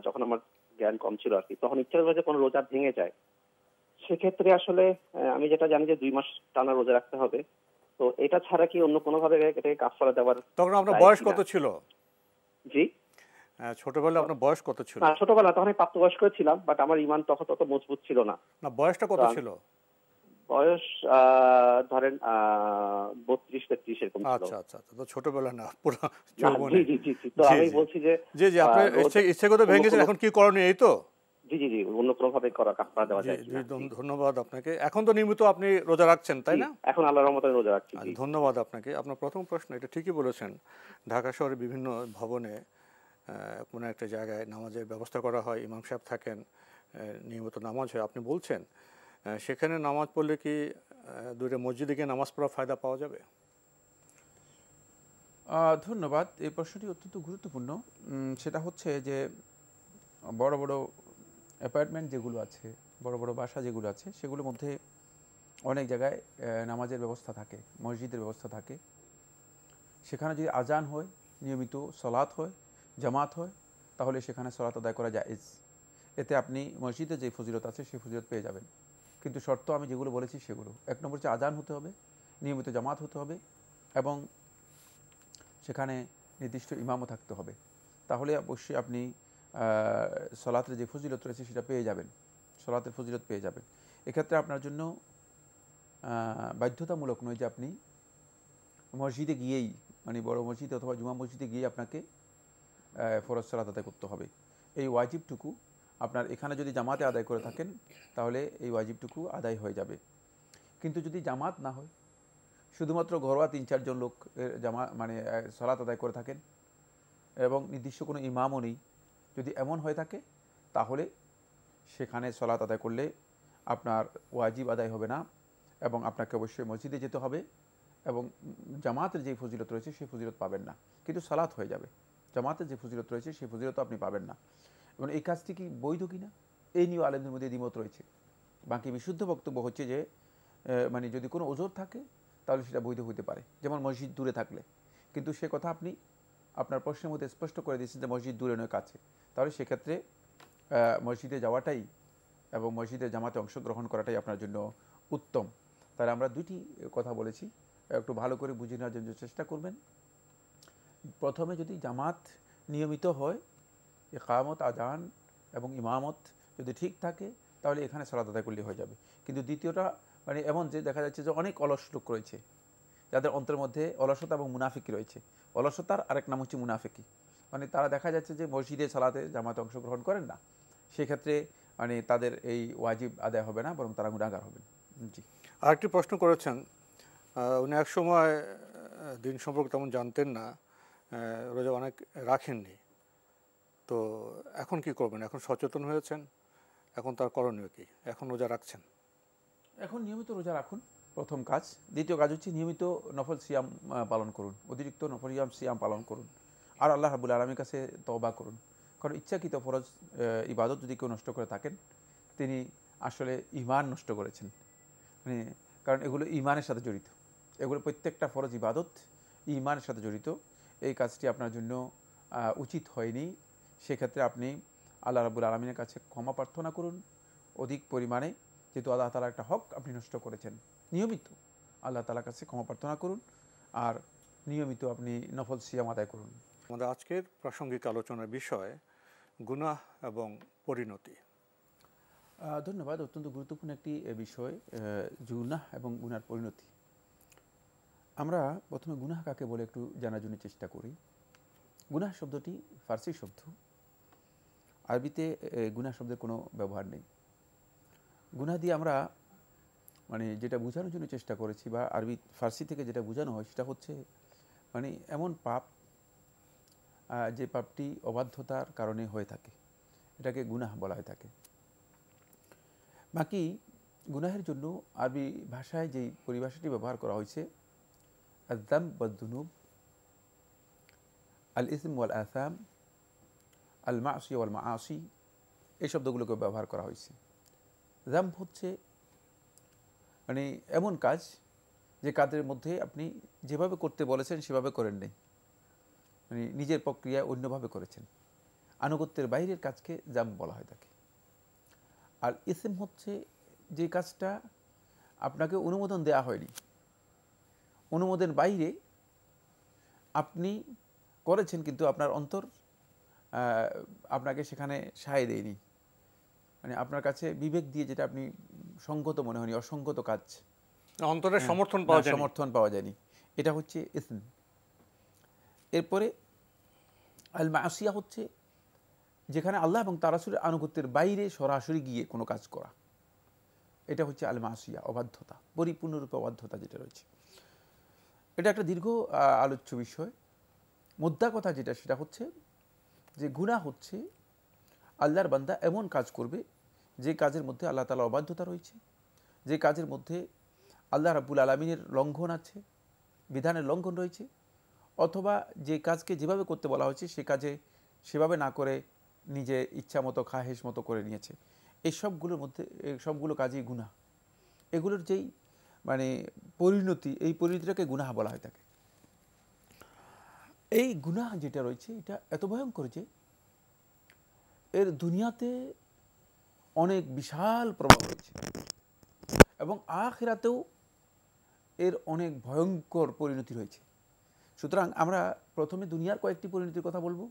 যখন আমার জ্ঞান কম ছিল আর কি, তখন ইচ্ছাকৃতভাবে কোনো রোজা ভেঙে যায়, সেক্ষেত্রে আসলে আমি যেটা জানি যে 2 মাস টানা রোজা রাখতে হবে। তো এটা ছাড়া কি অন্য কোনো ভাবে এটাকে কাফারা দেওয়ার? তখন আপনার বয়স কত ছিল? জি, ছোটবেলায় আপনার বয়স কত ছিল? ছোটবেলা তখন আমি প্রাপ্তবয়স্ক ছিলাম, বাট আমার ঈমান তখন তত মজবুত ছিল না। না, বয়সটা কত ছিল? বয়স ধরেন 32-33 এরকম ছিল। আচ্ছা আচ্ছা, তো ছোটবেলা না, পুরো যৌবনে। জি জি জি জি। তো আমি বলছি যে জি জি, আপনি ইচ্ছাকৃত ভেঙেছেন, এখন কি করণীয় এই তো? জি জি জি, অন্য কোনো ভাবে করা কাফারা দেওয়া যায়? ধন্যবাদ আপনাকে। এখন তো নিয়মিত আপনি রোজা রাখছেন, তাই না? এখন আল্লাহর রহমতে রোজা রাখছি। ধন্যবাদ আপনাকে। আপনার প্রথম প্রশ্ন এটা ঠিকই বলেছেন। ঢাকা শহরে বিভিন্ন ভবনে কোনো একটা জায়গায় নামাজের ব্যবস্থা করা হয়, ইমাম সাহেব থাকেন, নিয়মিত নামাজ হয়। আপনি বলছেন সেখানে নামাজ পড়লে কি দূরে মসজিদে গিয়ে নামাজ পড়ার ফায়দা পাওয়া যাবে? ধন্যবাদ। এই প্রশ্নটি অত্যন্ত গুরুত্বপূর্ণ। সেটা হচ্ছে যে বড় বড় অ্যাপার্টমেন্ট যেগুলো আছে, বড় বড় বাসা যেগুলো আছে, সেগুলোর মধ্যে অনেক জায়গায় নামাজের ব্যবস্থা থাকে, মসজিদের ব্যবস্থা থাকে। সেখানে যদি আজান হয়, নিয়মিত সলাত হয়, জামাত হয়, তাহলে সেখানে সলাত আদায় করা জায়েজ। এতে আপনি মসজিদে যে ফজিলত আছে সেই ফজিলত পেয়ে যাবেন। কিন্তু শর্ত আমি যেগুলো বলেছি সেগুলো, 1 নম্বর হচ্ছে আজান হতে হবে, নিয়মিত জামাত হতে হবে এবং সেখানে নির্দিষ্ট ইমামও থাকতে হবে। তাহলে অবশ্যই আপনি সলাতের যে ফজিলত রয়েছে সেটা পেয়ে যাবেন। সলাতের ফজিলত পেয়ে যাবেন। এক্ষেত্রে আপনার জন্য বাধ্যতামূলক নয় যে আপনি মসজিদে গিয়েই, মানে বড় মসজিদে অথবা জুমা মসজিদে গিয়ে আপনাকে ফরজ সালাত আদায় করতে হবে। এই ওয়াজিবটুকু আপনার এখানে যদি জামাতে আদায় করে থাকেন তাহলে এই ওয়াজিবটুকু আদায় হয়ে যাবে। কিন্তু যদি জামাত না হয়, শুধুমাত্র ঘরোয়া 3-4 জন লোক মানে সালাত আদায় করে থাকেন এবং নির্দিষ্ট কোনো ইমামও নেই, যদি এমন হয়ে থাকে তাহলে সেখানে সালাত আদায় করলে আপনার ওয়াজিব আদায় হবে না এবং আপনাকে অবশ্যই মসজিদে যেতে হবে এবং জামাতের যে ফজিলত রয়েছে সেই ফজিলত পাবেন না, কিন্তু সালাত হয়ে যাবে। জামাতের যে ফজিলত রয়েছে সেই ফজিলত আপনি পাবেন না। এবং এই কাজটি কি বৈধ কিনা এই নিয়ে আলেমদের মধ্যে দ্বিমত রয়েছে। বাকি বিশুদ্ধ বক্তব্য হচ্ছে যে মানে যদি কোনো ওজোর থাকে তাহলে সেটা বৈধ হতে পারে, যেমন মসজিদ দূরে থাকলে। কিন্তু সে কথা আপনি আপনার প্রশ্নের মধ্যে স্পষ্ট করে দিয়েছেন যে মসজিদ দূরে নয় কাছে, তাহলে সেক্ষেত্রে মসজিদে যাওয়াটাই এবং মসজিদে জামাতে অংশগ্রহণ করাটাই আপনার জন্য উত্তম। তাহলে আমরা দুইটি কথা বলেছি, একটু ভালো করে বুঝে নেওয়ার জন্য চেষ্টা করবেন। প্রথমে যদি জামাত নিয়মিত হয়, ইকামত, আজান এবং ইমামত যদি ঠিক থাকে তাহলে এখানে সালাত আদায় করলে হয়ে যাবে। কিন্তু দ্বিতীয়টা মানে এমন যে দেখা যাচ্ছে যে অনেক অলস লোক রয়েছে যাদের অন্তরের মধ্যে অলসতা এবং মুনাফিকি রয়েছে। অলসতার আরেক নাম হচ্ছে মুনাফিকি, মানে তারা দেখা যাচ্ছে যে মসজিদে সালাতে জামাতে অংশগ্রহণ করেন না, সেক্ষেত্রে মানে তাদের এই ওয়াজিব আদায় হবে না, বরং তারা গুনাহগার হবেন। জি, আরেকটি প্রশ্ন করেছেন, উনি এক সময় দিন সম্পর্কে তেমন জানতেন না, রোজা অনেক রাখেননি, তো এখন কি করবেন? এখন সচেতন হয়েছেন, এখন তার করণীয় কি? এখন রোজা রাখছেন? এখন নিয়মিত রোজা রাখুন, প্রথম কাজ। দ্বিতীয় কাজ হচ্ছে নিয়মিত নফল সিয়াম পালন করুন, অতিরিক্ত নফল সিয়াম পালন করুন, আর আল্লাহ রাব্বুল আলামিনের কাছে তওবা করুন। কারণ ইচ্ছাকৃত ফরজ ইবাদত যদি কেউ নষ্ট করে থাকেন তিনি আসলে ঈমান নষ্ট করেছেন, মানে কারণ এগুলো ঈমানের সাথে জড়িত, এগুলো প্রত্যেকটা ফরজ ইবাদত ঈমানের সাথে জড়িত। এই কাজটি আপনার জন্য উচিত হয়নি। সেক্ষেত্রে আপনি আল্লাহ রাব্বুল আলামিনের কাছে ক্ষমা প্রার্থনা করুন অধিক পরিমাণে, যেহেতু আল্লাহ তাআলার একটা হক আপনি নষ্ট করেছেন। নিয়মিত আল্লাহ তাআলার কাছে ক্ষমা প্রার্থনা করুন আর নিয়মিত আপনি নফল সিয়াম আদায় করুন। আমাদের আজকের প্রাসঙ্গিক আলোচনার বিষয় গুনাহ এবং পরিণতি। ধন্যবাদ। অত্যন্ত গুরুত্বপূর্ণ একটি বিষয়, গুনাহ এবং গুনার পরিণতি। আমরা প্রথমে গুনাহ কাকে বলে একটু জানার জন্য চেষ্টা করি। গুনাহ শব্দটি ফার্সি শব্দ, আরবিতে গুনাহ শব্দের কোনো ব্যবহার নেই। গুনাহ দিয়ে আমরা মানে যেটা বোঝানোর জন্য চেষ্টা করেছি বা আরবি ফার্সি থেকে যেটা বোঝানো হয় সেটা হচ্ছে মানে এমন পাপ যে পাপটি অবাধ্যতার কারণে হয়ে থাকে, এটাকে গুনাহ বলা হয়ে থাকে। বাকি গুনাহের জন্য আরবি ভাষায় যেই পরিভাষাটি ব্যবহার করা হয়েছে আয-যামব ওয়াদ-যুনুব, আল-ইসম ওয়াল আসাম, আল-মাসিয়া ওয়াল মাআসি, এই শব্দগুলোকে ব্যবহার করা হয়েছে। যামব হচ্ছে মানে এমন কাজ যে কাজের মধ্যে আপনি যেভাবে করতে বলেছেন সেভাবে করেন নাই, মানে নিজের প্রক্রিয়ায় অন্যভাবে করেছেন, আনুগত্যের বাইরের কাজকে যামব বলা হয় থাকে। আর ইসম হচ্ছে যে কাজটা আপনাকে অনুমোদন দেওয়া হয়নি, অনুমোদনের বাইরে আপনি করেছেন কিন্তু আপনার অন্তর আপনাকে সেখানে সায় দেয়নি, মানে আপনার কাছে বিবেক দিয়ে যেটা আপনি সঙ্গত মনে হয়নি, অসঙ্গত কাজ, অন্তরের সমর্থন পাওয়া যায়নি, এটা হচ্ছে ইসম। এরপরে আল মাসিয়া হচ্ছে যেখানে আল্লাহ এবং তার রাসূলের আনুগত্যের বাইরে সরাসরি গিয়ে কোনো কাজ করা, এটা হচ্ছে আল মাসিয়া, অবাধ্যতা, পরিপূর্ণরূপে অবাধ্যতা যেটা রয়েছে। এটা একটা দীর্ঘ আলোচ্য বিষয়। মুদ্রা কথা যেটা সেটা হচ্ছে যে গুনাহ হচ্ছে আল্লাহর বান্দা এমন কাজ করবে যে কাজের মধ্যে আল্লাহ তাআলা অবাধ্যতা রয়েছে, যে কাজের মধ্যে আল্লাহ রাব্বুল আলামিনের লঙ্ঘন আছে, বিধানের লঙ্ঘন রয়েছে, অথবা যে কাজকে যেভাবে করতে বলা হয়েছে সে কাজে সেভাবে না করে নিজে ইচ্ছা মতো খাহেশ মতো করে নিয়েছে। এই সবগুলোর মধ্যে সবগুলো কাজই গুনাহ। এগুলোর যেই মানে পরিণতি, এই পরিণতিটাকে গুনাহ বলা হয় থাকে। এই গুনাহ যেটা রয়েছে এটা এত ভয়ঙ্কর যে এর দুনিয়াতে অনেক বিশাল প্রভাব রয়েছে এবং আখিরাতেও এর অনেক ভয়ঙ্কর পরিণতি রয়েছে। সুতরাং আমরা প্রথমে দুনিয়ার কয়েকটি পরিণতির কথা বলবো,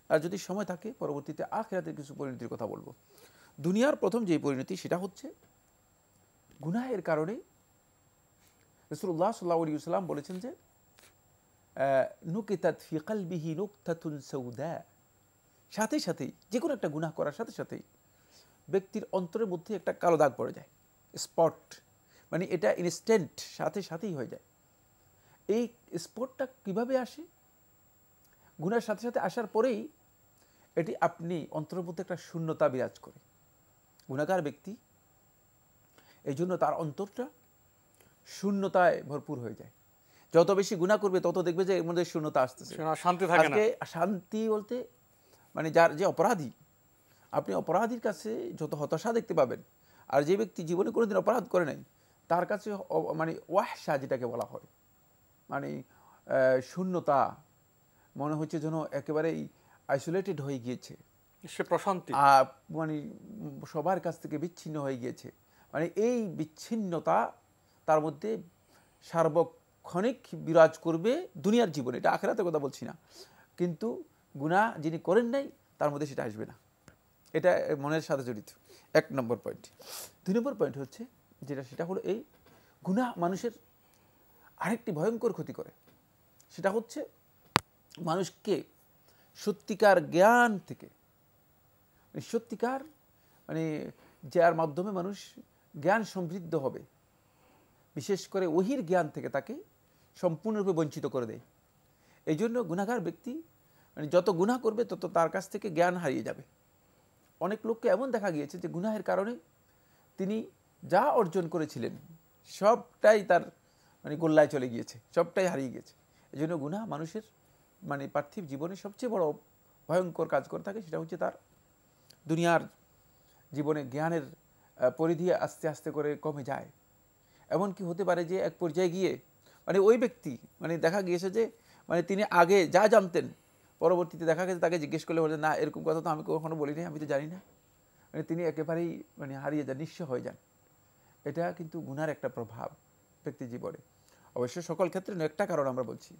আর যদি সময় থাকে পরবর্তীতে আখিরাতের কিছু পরিণতির কথা বলবো। দুনিয়ার প্রথম যে পরিণতি সেটা হচ্ছে গুনাহের কারণে রাসূলুল্লাহ সাল্লাল্লাহু আলাইহি ওয়াসাল্লাম বলেছেন যে নুকিতাত ফি কলবিহি নুকতাতুন সাউদা, সাথে সাথেই যে কোনো একটা গুনাহ করার সাথে সাথেই ব্যক্তির অন্তরের মধ্যে একটা কালো দাগ পড়ে যায়, স্পট, মানে এটা ইনস্ট্যান্ট, সাথে সাথেই হয়ে যায়। এই স্পটটা কিভাবে আসে? গুনার সাথে সাথে আসার পরেই এটি আপনি অন্তরের মধ্যে একটা শূন্যতা বিরাজ করে গুনাহগার ব্যক্তি, এই জন্য তার অন্তরটা শূন্যতায় ভরপুর হয়ে যায়। যত বেশি গুনাহ করবে তত দেখবে যে এর মধ্যে শূন্যতা আসতেছে, শান্তি থাকে না। আজকে শান্তি বলতে মানে যার যে অপরাধী, আপনি অপরাধীর কাছে যত হতাশা দেখতে পাবেন, আর যে ব্যক্তি জীবনে কোনোদিন অপরাধ করে নাই তার কাছে মানে ওয়াহশা যেটাকে বলা হয়, মানে শূন্যতা, মনে হচ্ছে যেন একেবারেই আইসোলেটেড হয়ে গিয়েছে, সে প্রশান্তি, মানে সবার কাছ থেকে বিচ্ছিন্ন হয়ে গিয়েছে। মানে এই বিচ্ছিন্নতা তার মধ্যে সার্বক্ষণিক বিরাজ করবে দুনিয়ার জীবনে, এটা আখিরাতের কথা বলছি না, কিন্তু গুনাহ যিনি করেন নাই তার মধ্যে সেটা আসবে না। এটা মনের সাথে জড়িত, 1 নম্বর পয়েন্ট। 2 নম্বর পয়েন্ট হচ্ছে যেটা, সেটা হলো এই গুনাহ মানুষের আরেকটি ভয়ঙ্কর ক্ষতি করে, সেটা হচ্ছে মানুষকে সত্যিকার জ্ঞান থেকে, সত্যিকার মানে যার মাধ্যমে মানুষ জ্ঞান সমৃদ্ধ হবে, বিশেষ করে ওহির জ্ঞান থেকে তাকে সম্পূর্ণরূপে বঞ্চিত করে দেয়। এই জন্য গুনাহগার ব্যক্তি মানে যত গুনাহ করবে তত তার কাছ থেকে জ্ঞান হারিয়ে যাবে। অনেক লোককে এমন দেখা গিয়েছে যে গুনাহের কারণে তিনি যা অর্জন করেছিলেন সবটাই তার মানে গোল্লায় চলে গিয়েছে, সবটাই হারিয়ে গেছে। এই জন্য গুনাহ মানুষের মানে পার্থিব জীবনে সবচেয়ে বড় ভয়ঙ্কর কাজ করে থাকে, সেটা হচ্ছে তার দুনিয়ার জীবনে জ্ঞানের পরিধি আস্তে আস্তে করে কমে যায়। এমন কি হতে পারে যে এক পর্যায়ে গিয়ে মানে ওই ব্যক্তি মানে দেখা গিয়েছে যে মানে তিনি আগে যা জানতেন, পরবর্তীতে দেখা গেছে তাকে জিজ্ঞেস করলে বলে না এরকম কথা তো আমি কখনো বলিনি, আমি তো জানি না, মানে তিনি একেবারেই মানে হারিয়ে যান, নিঃস্ব হয়ে যান। এটা কিন্তু গুনার একটা প্রভাব ব্যক্তি জীবনে। অবশ্য সকল ক্ষেত্রে একটা কারণ আমরা বলছি।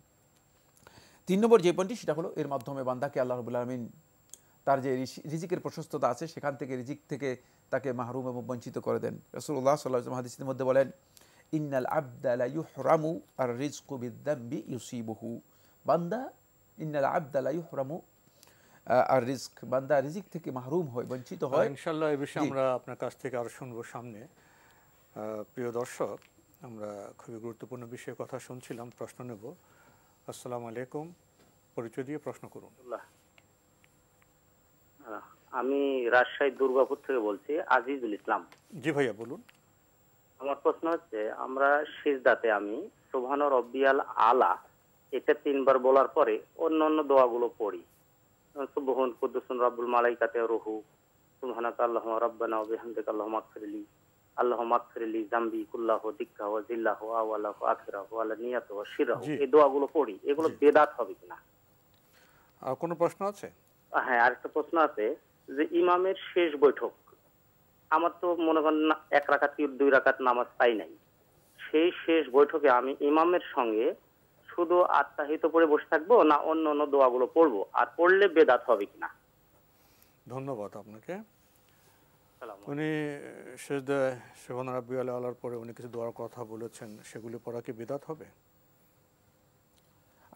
3 নম্বর যে পয়েন্টটি সেটা হলো এর মাধ্যমে বান্দাকে আল্লাহ রাব্বুল আলামিন তার যে রিজিকের প্রশস্ততা আছে সেখান থেকে রিজিক থেকে তাকে মাহরুম এবং বঞ্চিত করে দেন। রাসূলুল্লাহ সাল্লাল্লাহু আলাইহি ওয়াসাল্লাম হাদিসের মধ্যে বলেন ইন্নাল আবদা লা ইউহরামু আর রিজকু বিদ-দামবি ইউসিবুহু, বান্দা ইন্নাল আবদা লা ইউহরামু আর রিজক, বান্দা রিজিক থেকে মাহরুম হয়, বঞ্চিত হয়। ইনশাআল্লাহ এই বিষয়ে আমরা আপনার কাছ থেকে আরো শুনবো সামনে। প্রিয় দর্শক, আমরা খুবই গুরুত্বপূর্ণ বিষয়ে কথা শুনছিলাম, প্রশ্ন নেব। আসসালামু আলাইকুম, পরিচয় দিয়ে প্রশ্ন করুন। আমি রাজশাহী দুর্গাপুর থেকে বলছি, আজিজুল ইসলাম। জি ভাইয়া বলুন। আমার প্রশ্ন হচ্ছে, আমরা সিজদাতে আমি সুবহান রব্বিয়াল আলা এটা 3 বার বলার পরে অন্য অন্য দোয়াগুলো পড়ি, সুবহান কুদ্দুসুন রাব্বুল মালাইকাতি ওয়া রূহু, সুবহানাকা আল্লাহুম্মা রাব্বানা ওয়া বিহামদিকা আল্লাহুম্মা আগফিরলি জামবি কুল্লাহু দিক্কা ওয়া জিল্লাহু আওয়ালাহু আখিরাহু ওয়া নিয়াতু ওয়া শিরাহু, এই দোয়াগুলো পড়ি, এগুলো বেদাত হবে কিনা? আর কোনো প্রশ্ন আছে? হ্যাঁ, আরেকটা প্রশ্ন আছে যে ইমামের শেষ বৈঠক, আমার তো মনে করেন 1 রাকাত কি 2 রাকাত নামাজ পাই নাই, সেই শেষ বৈঠকে আমি ইমামের সঙ্গে শুধু আত্তাহিত পড়ে বসে থাকবো না অন্য অন্য দোয়াগুলো পড়বো, আর পড়লে বেদাত হবে কিনা? ধন্যবাদ আপনাকে। উনি সিজদায় সুবহান রাব্বিয়াল আলার পরে উনি কিছু দোয়ার কথা বলেছেন, সেগুলি পড়া কি বিদআত হবে?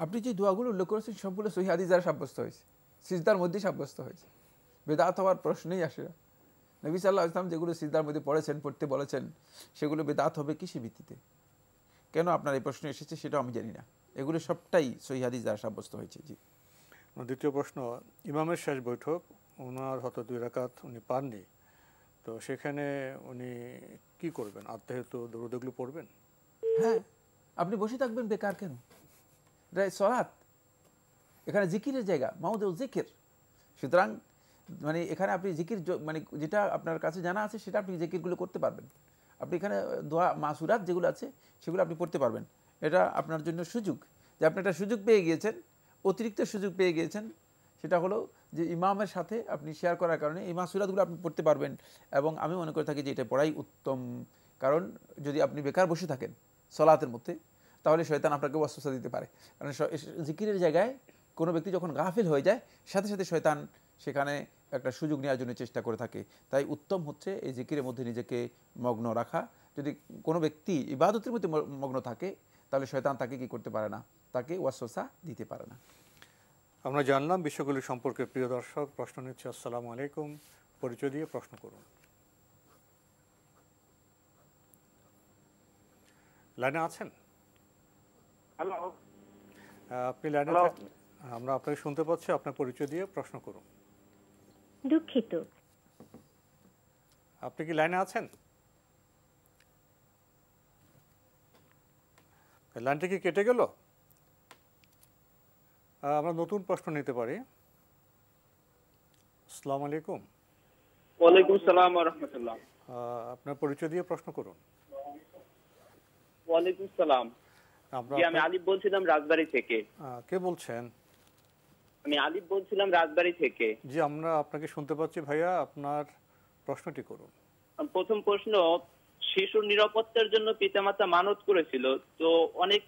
আপনি যে দোয়াগুলো উল্লেখ করেছেন সম্পূর্ণ সহিহ হাদিস দ্বারা সাব্যস্ত হয়েছে, সিজদার মধ্যেই সাব্যস্ত হয়েছে, বেদাত হওয়ার প্রশ্নই আসে না। নবী সাল্লাল্লাহু আলাইহি ওয়াসাল্লাম যেগুলো সিজদার মধ্যে পড়েছেন, পড়তে বলেছেন, সেগুলো বেদাত হবে কিসের ভিত্তিতে? কেন আপনার এই প্রশ্ন এসেছে সেটাও আমি জানি না। এগুলো সবটাই সহিহ হাদিস দ্বারা সাব্যস্ত হয়েছে। জি। দ্বিতীয় প্রশ্ন, ইমামের শেষ বৈঠক, ওনার হয়তো 2 রাকাত উনি পাননি, তো সেখানে উনি কি করবেন? আত্তাহিয়াতু দরুদগুলো পড়বেন? হ্যাঁ, আপনি বসে থাকবেন বেকার কেন? এটা সালাত, এখানে জিকিরের জায়গা, মাউদুল জিকির। সুতরাং মানে এখানে আপনি জিকির মানে যেটা আপনার কাছে জানা আছে সেটা আপনি জিকিরগুলো করতে পারবেন। আপনি এখানে দোয়া মাসুরাত যেগুলো আছে সেগুলো আপনি পড়তে পারবেন। এটা আপনার জন্য সুযোগ, যে আপনি একটা সুযোগ পেয়ে গিয়েছেন, অতিরিক্ত সুযোগ পেয়ে গিয়েছেন, সেটা হলো যে ইমামের সাথে আপনি শেয়ার করার কারণে এই মাসুরাতগুলো আপনি পড়তে পারবেন। এবং আমি মনে করে থাকি যে এটা পড়াই উত্তম, কারণ যদি আপনি বেকার বসে থাকেন সলাতের মধ্যে তাহলে শয়তান আপনাকে ওয়াসওয়াসা দিতে পারে। কারণ জিকিরের জায়গায় কোনো ব্যক্তি যখন গাফিল হয়ে যায় সাথে সাথে শয়তান সেখানে একটা সুযোগ নেওয়ার জন্য চেষ্টা করে থাকে। তাই উত্তম হচ্ছে এই জিকিরের মধ্যে নিজেকে মগ্ন রাখা। যদি কোনো ব্যক্তি ইবাদতের মধ্যে মগ্ন থাকে তাহলে শয়তান তাকে কি করতে পারে না, তাকে ওয়াসওয়াসা দিতে পারে না। আমরা জানলাম বিষয়গুলি সম্পর্কে। প্রিয় দর্শক, প্রশ্ন নিচ্ছে। আসসালামু আলাইকুম, পরিচয় দিয়ে প্রশ্ন করুন। লাইনে আছেন? হ্যালো, আপনি লাইনে থাকেন, আমরা আপনাকে শুনতে পাচ্ছি। আপনার পরিচয় দিয়ে প্রশ্ন করুন। দুঃখিত, আপনি কি লাইনে আছেন? লাইনটা কি কেটে গেল? আমরা নতুন প্রশ্ন নিতে পারি। আসসালামু আলাইকুম। ওয়ালাইকুম আসসালাম ওয়া রাহমাতুল্লাহ। আপনার পরিচয় দিয়ে প্রশ্ন করুন। ওয়ালাইকুম সালাম। জি, আমি আলিফ বলছিলাম রাজবাড়ী থেকে। কে বলছেন? আমি আলিফ বলছিলাম রাজবাড়ী থেকে। জি, আমরা আপনাকে শুনতে পাচ্ছি ভাইয়া, আপনার প্রশ্নটি করুন। প্রথম প্রশ্ন, শিশুর নিরাপত্তার জন্য পিতামাতা মানত করেছিল, তো অনেক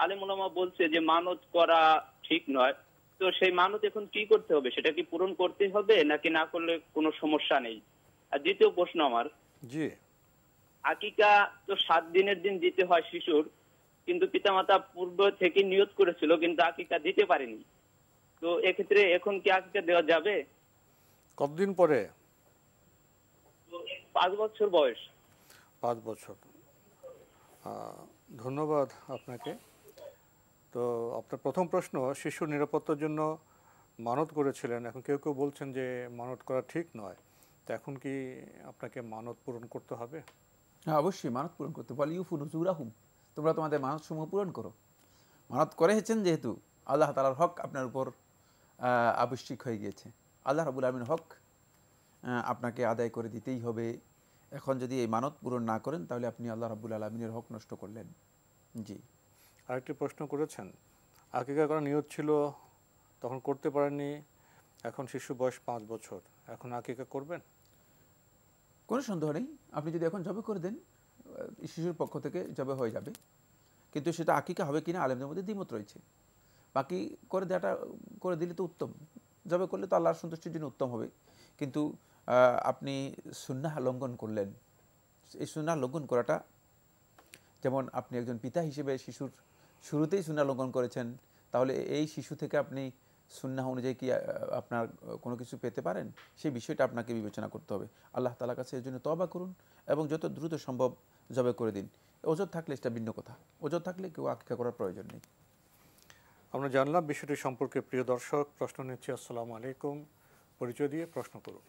আলেম ওলামা বলছে যে মানত করা ঠিক নয়, তো সেই মানত এখন কি করতে হবে? সেটা কি পূরণ করতে হবে নাকি না করলে কোনো সমস্যা নেই? আর দ্বিতীয় প্রশ্ন আমার, জি, আকিকা তো 7 দিনের দিন দিতে হয় শিশুর, কিন্তু পিতামাতা পূর্ব থেকে নিয়ত করেছিল কিন্তু আকিকা দিতে পারেনি, তো এক্ষেত্রে এখন কি আকিকা দেওয়া যাবে? কতদিন পরে? 5 বছর বয়স। 5 বছর। ধন্যবাদ আপনাকে। তো আপনার প্রথম প্রশ্ন, শিশুর নিরাপত্তার জন্য মানত করেছিলেন, এখন কেউ কেউ বলছেন যে মানত করা ঠিক নয়, তো এখন কি আপনাকে মানত পূরণ করতে হবে? হ্যাঁ, অবশ্যই মানত পূরণ করতে বলে। ইউফু নুজুরাহুম, তোমরা তোমাদের মানত সমূহ পূরণ করো। মানত করেছেন যেহেতু, আল্লাহ তাআলার হক আপনার উপর আবশ্যিক হয়ে গিয়েছে। আল্লাহ রাব্বুল আলামিনের হক আপনাকে আদায় করে দিতেই হবে। এখন যদি এই মানত পূরণ না করেন তাহলে আপনি আল্লাহ রাব্বুল আলামিনের হক নষ্ট করলেন। জি। আরেকটি প্রশ্ন করেছেন, আকিকা করার নিয়ত ছিল, তখন করতে পারেননি, এখন শিশু বয়স 5 বছর, এখন আকিকা করবেন? কোনো সন্দেহ নেই, আপনি যদি এখন জবে করে দেন শিশুর পক্ষ থেকে জবে হয়ে যাবে, কিন্তু সেটা আকিকা হবে কিনা আলেমদের মধ্যে দ্বিমত রয়েছে। বাকি করে দেওয়াটা করে দিলে তো উত্তম, জবে করলে তো আল্লাহর সন্তুষ্টির জন্য উত্তম হবে। কিন্তু আপনি সুন্নাহ লঙ্ঘন করলেন। এই সুন্নাহ লঙ্ঘন করাটা, যেমন আপনি একজন পিতা হিসেবে শিশুর শুরুতেই সুন্নাহ লঙ্ঘন করেছেন, তাহলে এই শিশু থেকে আপনি সুন্নাহ অনুযায়ী কি আপনার কোনো কিছু পেতে পারেন? সেই বিষয়টা আপনাকে বিবেচনা করতে হবে। আল্লাহ তাআলার কাছে এর জন্য তওবা করুন এবং যত দ্রুত সম্ভব জবে করে দিন। ওজর থাকলে এটা ভিন্ন কথা, ওজর থাকলে কেউ আকিকা করার প্রয়োজন নেই। আমরা জানলাম বিষয়টি সম্পর্কে। প্রিয় দর্শক, প্রশ্ন নিচ্ছি। আসসালামু আলাইকুম, পরিচয় দিয়ে প্রশ্ন করুন।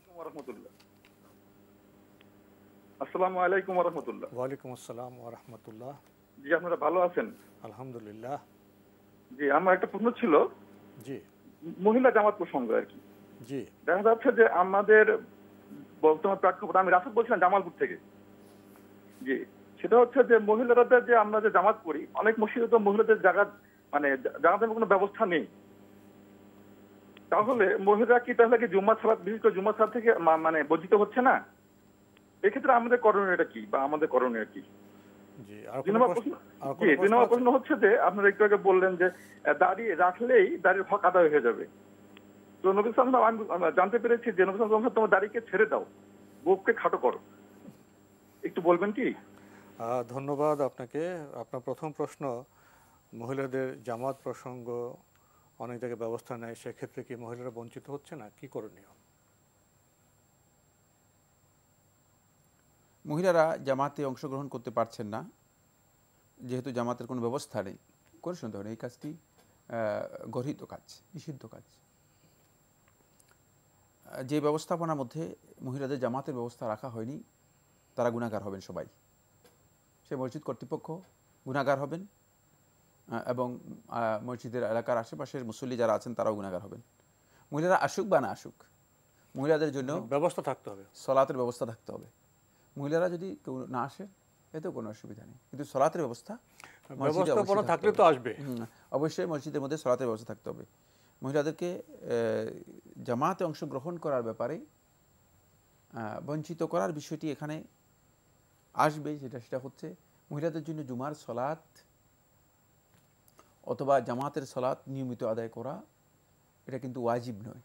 আসসালামু আলাইকুম ওয়া রাহমাতুল্লাহ। ওয়ালাইকুম আসসালাম ওয়া রাহমাতুল্লাহ। জি, আপনারা ভালো আছেন? আলহামদুলিল্লাহ। জি, আমার একটা প্রশ্ন ছিল। জি। মহিলা জামাত প্রসঙ্গ আর কি। জি। দেখা যাচ্ছে যে আমাদের বর্তমান প্রেক্ষাপট, আমি রাসূল বলছিলাম জামালপুর থেকে। জি, সেটা হচ্ছে যে মহিলাদের যে আমরা যে জামাত করি, অনেক মসজিদে তো মহিলাদের জায়গা মানে জামাতের কোনো ব্যবস্থা নেই। তাহলে মহিলারা কি তাহলে কি জুম্মা সালাত, বিশেষ করে জুম্মা সালাত থেকে মানে বঞ্চিত হচ্ছে না? এক্ষেত্রে আমাদের করণীয়টা কি বা আমাদের করণীয় কি? জি, দুই নম্বর প্রশ্ন হচ্ছে যে আপনারা একটু আগে বললেন যে দাড়ি রাখলেই দাড়ির হক আদায় হয়ে যাবে। তো নবী সাল্লাল্লাহু আলাইহি ওয়াসাল্লাম, আমি জানতে পেরেছি যে নবী সাল্লাল্লাহু আলাইহি ওয়াসাল্লাম তোমার দাড়িকে ছেড়ে দাও, বুককে খাটো করো, একটু বলবেন কি? ধন্যবাদ আপনাকে। আপনার প্রথম প্রশ্ন, মহিলাদের জামাত প্রসঙ্গ অনেক জায়গায় ব্যবস্থা নেয়, সেক্ষেত্রে কি মহিলারা বঞ্চিত হচ্ছে না, কি করণীয়? মহিলারা জামাতে অংশগ্রহণ করতে পারছেন না যেহেতু জামাতের কোনো ব্যবস্থা নেই, কোনো সন্দেহ নেই এই কাজটি গর্হিত কাজ, নিষিদ্ধ কাজ। যে ব্যবস্থাপনার মধ্যে মহিলাদের জামাতের ব্যবস্থা রাখা হয়নি তারা গুনাহগার হবেন সবাই। সে মসজিদ কর্তৃপক্ষ গুনাহগার হবেন এবং মসজিদের এলাকার আশেপাশের মুসল্লি যারা আছেন তারাও গুনাহগার হবেন। মহিলারা আসুক বা না আসুক, মহিলাদের জন্য ব্যবস্থা থাকতে হবে, সলাতের ব্যবস্থা থাকতে হবে। মহিলারা যদি কেউ না আসে এতেও কোনো অসুবিধা নেই, কিন্তু সলাতের ব্যবস্থা থাকলে তো আসবে। অবশ্যই মসজিদের মধ্যে সলাতের ব্যবস্থা থাকতে হবে। মহিলাদেরকে জামাতে অংশগ্রহণ করার ব্যাপারে বঞ্চিত করার বিষয়টি এখানে আসবে, সেটা হচ্ছে মহিলাদের জন্য জুমার সলাত অথবা জামাতের সলাত নিয়মিত আদায় করা এটা কিন্তু ওয়াজিব নয়।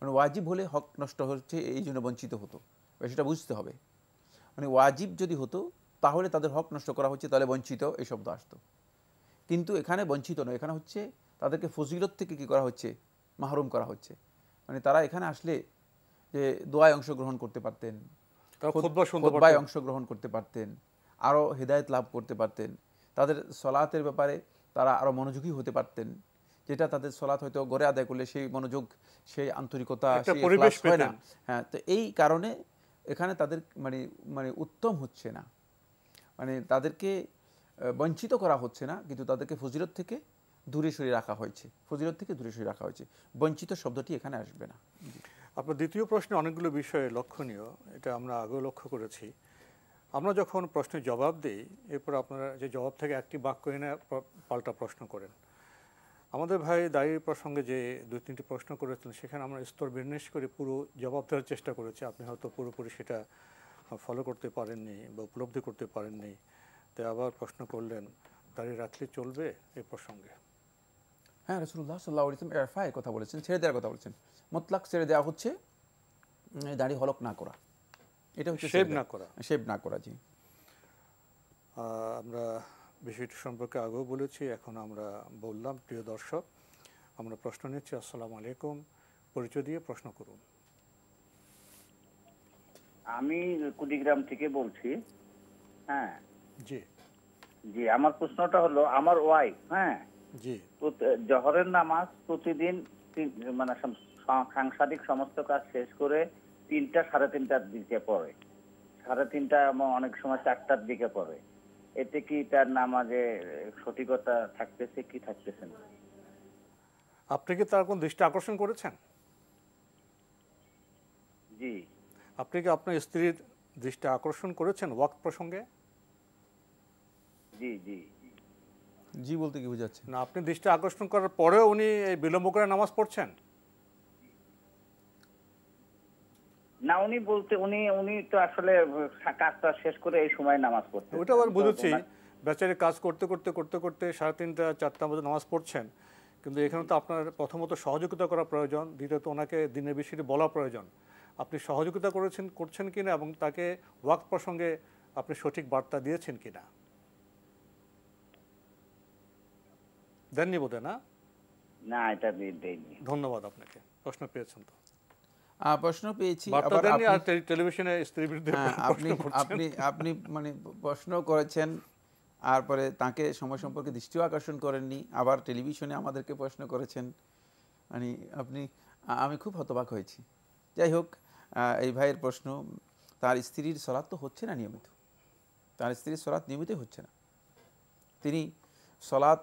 মানে ওয়াজিব হলে হক নষ্ট হচ্ছে এই জন্য বঞ্চিত হতো, সেটা বুঝতে হবে। মানে ওয়াজিব যদি হতো তাহলে তাদের হক নষ্ট করা হচ্ছে, তাহলে বঞ্চিত এই শব্দ আসতো। কিন্তু এখানে বঞ্চিত নয়, এখানে হচ্ছে তাদেরকে ফজিলত থেকে কী করা হচ্ছে, মাহরুম করা হচ্ছে। মানে তারা এখানে আসলে যে দোয়ায় অংশগ্রহণ করতে পারতেন, খুতবায় অংশগ্রহণ করতে পারতেন, আরও হেদায়েত লাভ করতে পারতেন, তাদের সলাতের ব্যাপারে তারা আরও মনোযোগী হতে পারতেন, যেটা তাদের সলাত হয়তো গড়ে আদায় করলে সেই মনোযোগ, সেই আন্তরিকতা, সেই ইখলাস হয় না। হ্যাঁ, তো এই কারণে এখানে তাদের মানে মানে উত্তম হচ্ছে না, মানে তাদেরকে বঞ্চিত করা হচ্ছে না, কিন্তু তাদেরকে ফজিলত থেকে দূরে সরিয়ে রাখা হয়েছে, ফজিলত থেকে দূরে সরিয়ে রাখা হয়েছে, বঞ্চিত শব্দটি এখানে আসবে না। আপনার দ্বিতীয় প্রশ্নে অনেকগুলো বিষয়ে লক্ষণীয়, এটা আমরা আগেও লক্ষ্য করেছি। আমরা যখন প্রশ্নের জবাব দিই, এরপর আপনারা যে জবাব থেকে একটি বাক্য এনে পাল্টা প্রশ্ন করেন। আমাদের ভাই দায়ী প্রসঙ্গে যে 2-3টি প্রশ্ন করেছিলেন, সেখানে আমরা স্তর বিন্যাস করে পুরো জবাব দেওয়ার চেষ্টা করেছি। আপনি হয়তো পুরোপুরি সেটা ফলো করতে পারেননি বা উপলব্ধি করতে পারেননি, তাই আবার প্রশ্ন করলেন দাঁড়িয়ে রাখলে চলবে এই প্রসঙ্গে। হ্যাঁ, রাসূলুল্লাহ সাল্লাল্লাহু আলাইহি ওয়াসাল্লাম ইরফায়ের কথা বলেছেন, ছেড়ে দেওয়ার কথা বলেছেন। মুতলাক ছেড়ে দেওয়া হচ্ছে দাড়ি হলক না করা, এটা হচ্ছে শেভ না করা, শেভ না করা। জি, আমরা বিষয়টি সম্পর্কে আগেও বলেছি, এখন আমরা বললাম। প্রিয় দর্শক, আমরা প্রশ্ন নিচ্ছি। আসসালামু আলাইকুম, পরিচয় দিয়ে প্রশ্ন করুন। আমি কুড়িগ্রাম থেকে বলছি। হ্যাঁ জি জি, আমার প্রশ্নটা হলো, আমার ওয়াইফ হ্যাঁ জি জহরের নামাজ প্রতিদিন মানে সাংসারিক সমস্ত কাজ শেষ করে 3টা 3:30টার দিকে পড়ে, 3:30 এবং অনেক সময় 4টার দিকে পড়ে। এতে কি তার নামাজে সঠিকতা থাকতেছে কি থাকতেছে না? আপনি কি তার কোন দৃষ্টি আকর্ষণ করেছেন? জি। আপনি কি আপনার স্ত্রীর দৃষ্টি আকর্ষণ করেছেন ওয়াক্ত প্রসঙ্গে? জি জি জি বলতে কি বোঝাচ্ছে? না, আপনি দৃষ্টি আকর্ষণ করার পরেও উনি বিলম্ব করে নামাজ পড়ছেন? না, উনি বলতে উনি তো আসলে কাজটা শেষ করে এই সময় নামাজ পড়তেন। ওটা আবার বুঝেছি, বেচারি কাজ করতে করতে করতে করতে 3:30 4টা বাজে নামাজ পড়ছেন, কিন্তু এখানে তো আপনার প্রথমত সহযোগিতা করা প্রয়োজন, দ্বিতীয়ত ওনাকে দিনের বিষয়টি বলা প্রয়োজন। আপনি সহযোগিতা করছেন কিনা এবং তাকে ওয়াক্ত প্রসঙ্গে আপনি সঠিক বার্তা দিয়েছেন কিনা? দেননি বোধ হয়, না? না, এটা দেইনি। ধন্যবাদ আপনাকে, প্রশ্ন পেয়েছেন তো? প্রশ্ন পেয়েছি। টেলিভিশনে স্ত্রীর বিরুদ্ধে আপনি মানে প্রশ্ন করেছেন, আর পরে তাকে সময় সম্পর্কে দৃষ্টিও আকর্ষণ করেননি, আবার টেলিভিশনে আমাদেরকে প্রশ্ন করেছেন। মানে আমি খুব হতবাক হয়েছি। যাই হোক, এই ভাইয়ের প্রশ্ন, তার স্ত্রীর সলাৎ তো হচ্ছে না নিয়মিত, তার স্ত্রীর সলাৎ নিয়মিতই হচ্ছে না। তিনি সলাৎ